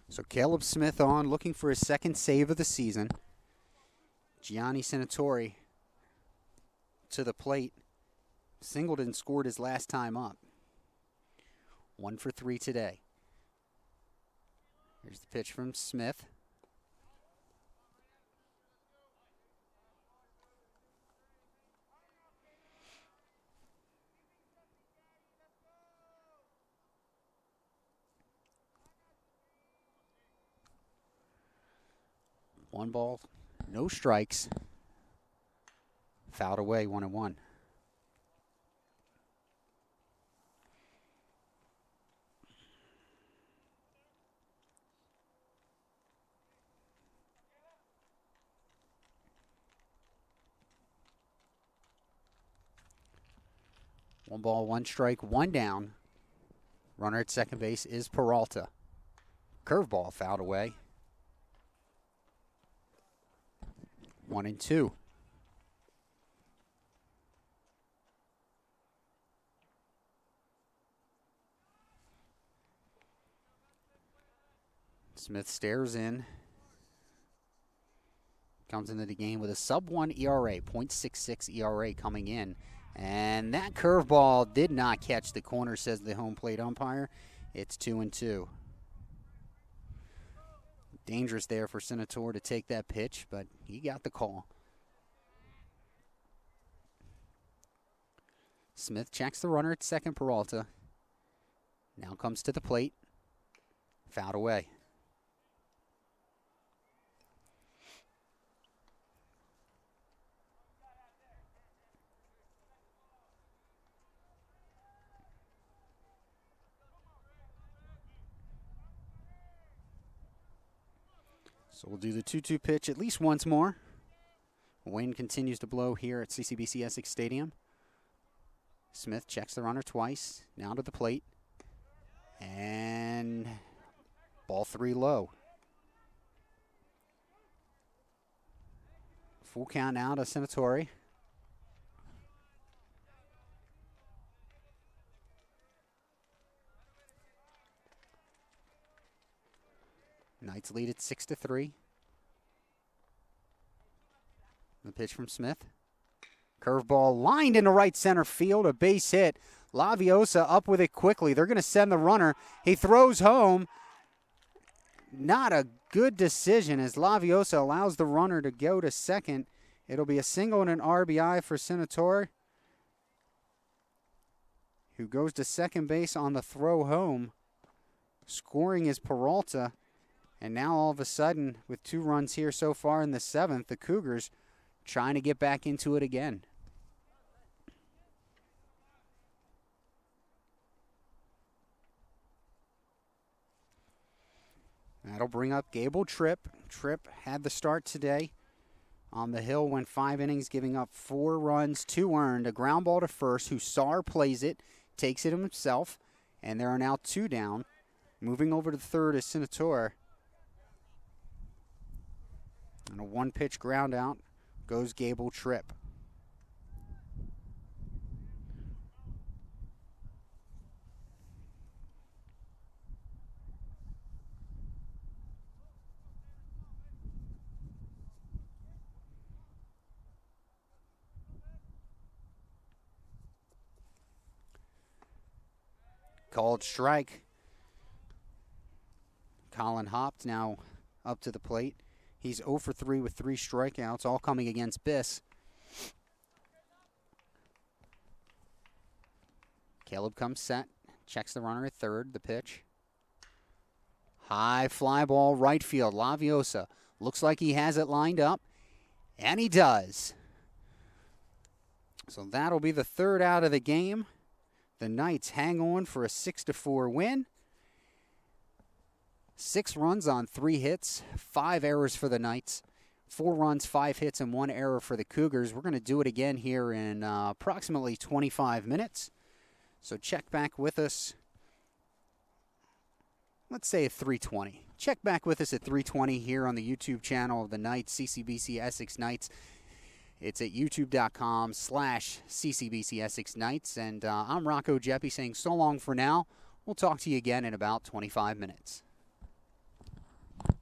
So Caleb Smith on, looking for his second save of the season. Gianni Senatori to the plate. Singleton scored his last time up. 1 for 3 today. Here's the pitch from Smith. One ball, no strikes. Fouled away, 1-1. One ball, one strike, one down. Runner at second base is Peralta. Curveball fouled away. 1-2. Smith stares in. Comes into the game with a sub-1 ERA, .66 ERA coming in. And that curveball did not catch the corner, says the home plate umpire. It's 2-2. Dangerous there for Senator to take that pitch, but he got the call. Smith checks the runner at second, Peralta. Now comes to the plate. Fouled away. So we'll do the 2-2 pitch at least once more. Wind continues to blow here at CCBC Essex Stadium. Smith checks the runner twice. Now to the plate. And ball 3 low. Full count now to Senatori. Knights lead at 6-3. The pitch from Smith. Curveball lined into right center field, a base hit. Laviosa up with it quickly. They're going to send the runner. He throws home. Not a good decision as Laviosa allows the runner to go to second. It'll be a single and an RBI for Senator, who goes to second base on the throw home. Scoring is Peralta. And now all of a sudden, with 2 runs here so far in the 7th, the Cougars trying to get back into it again. That'll bring up Gable Tripp. Tripp had the start today. On the hill, went 5 innings, giving up 4 runs, 2 earned, a ground ball to first. Hussar plays it, takes it himself, and there are now 2 down. Moving over to third is Senator. And a 1-pitch ground out goes Gable Tripp. Called strike. Colin Hopt now up to the plate. He's 0 for 3 with 3 strikeouts, all coming against Biss. Caleb comes set, checks the runner at third, the pitch. High fly ball right field. Laviosa looks like he has it lined up, and he does. So that'll be the 3rd out of the game. The Knights hang on for a 6-4 win. 6 runs on 3 hits, 5 errors for the Knights, 4 runs, 5 hits, and 1 error for the Cougars. We're going to do it again here in approximately 25 minutes. So check back with us, let's say at 3:20. Check back with us at 3:20 here on the YouTube channel of the Knights, CCBC Essex Knights. It's at youtube.com/CCBC Essex Knights. And I'm Rocco Jeppy saying so long for now. We'll talk to you again in about 25 minutes.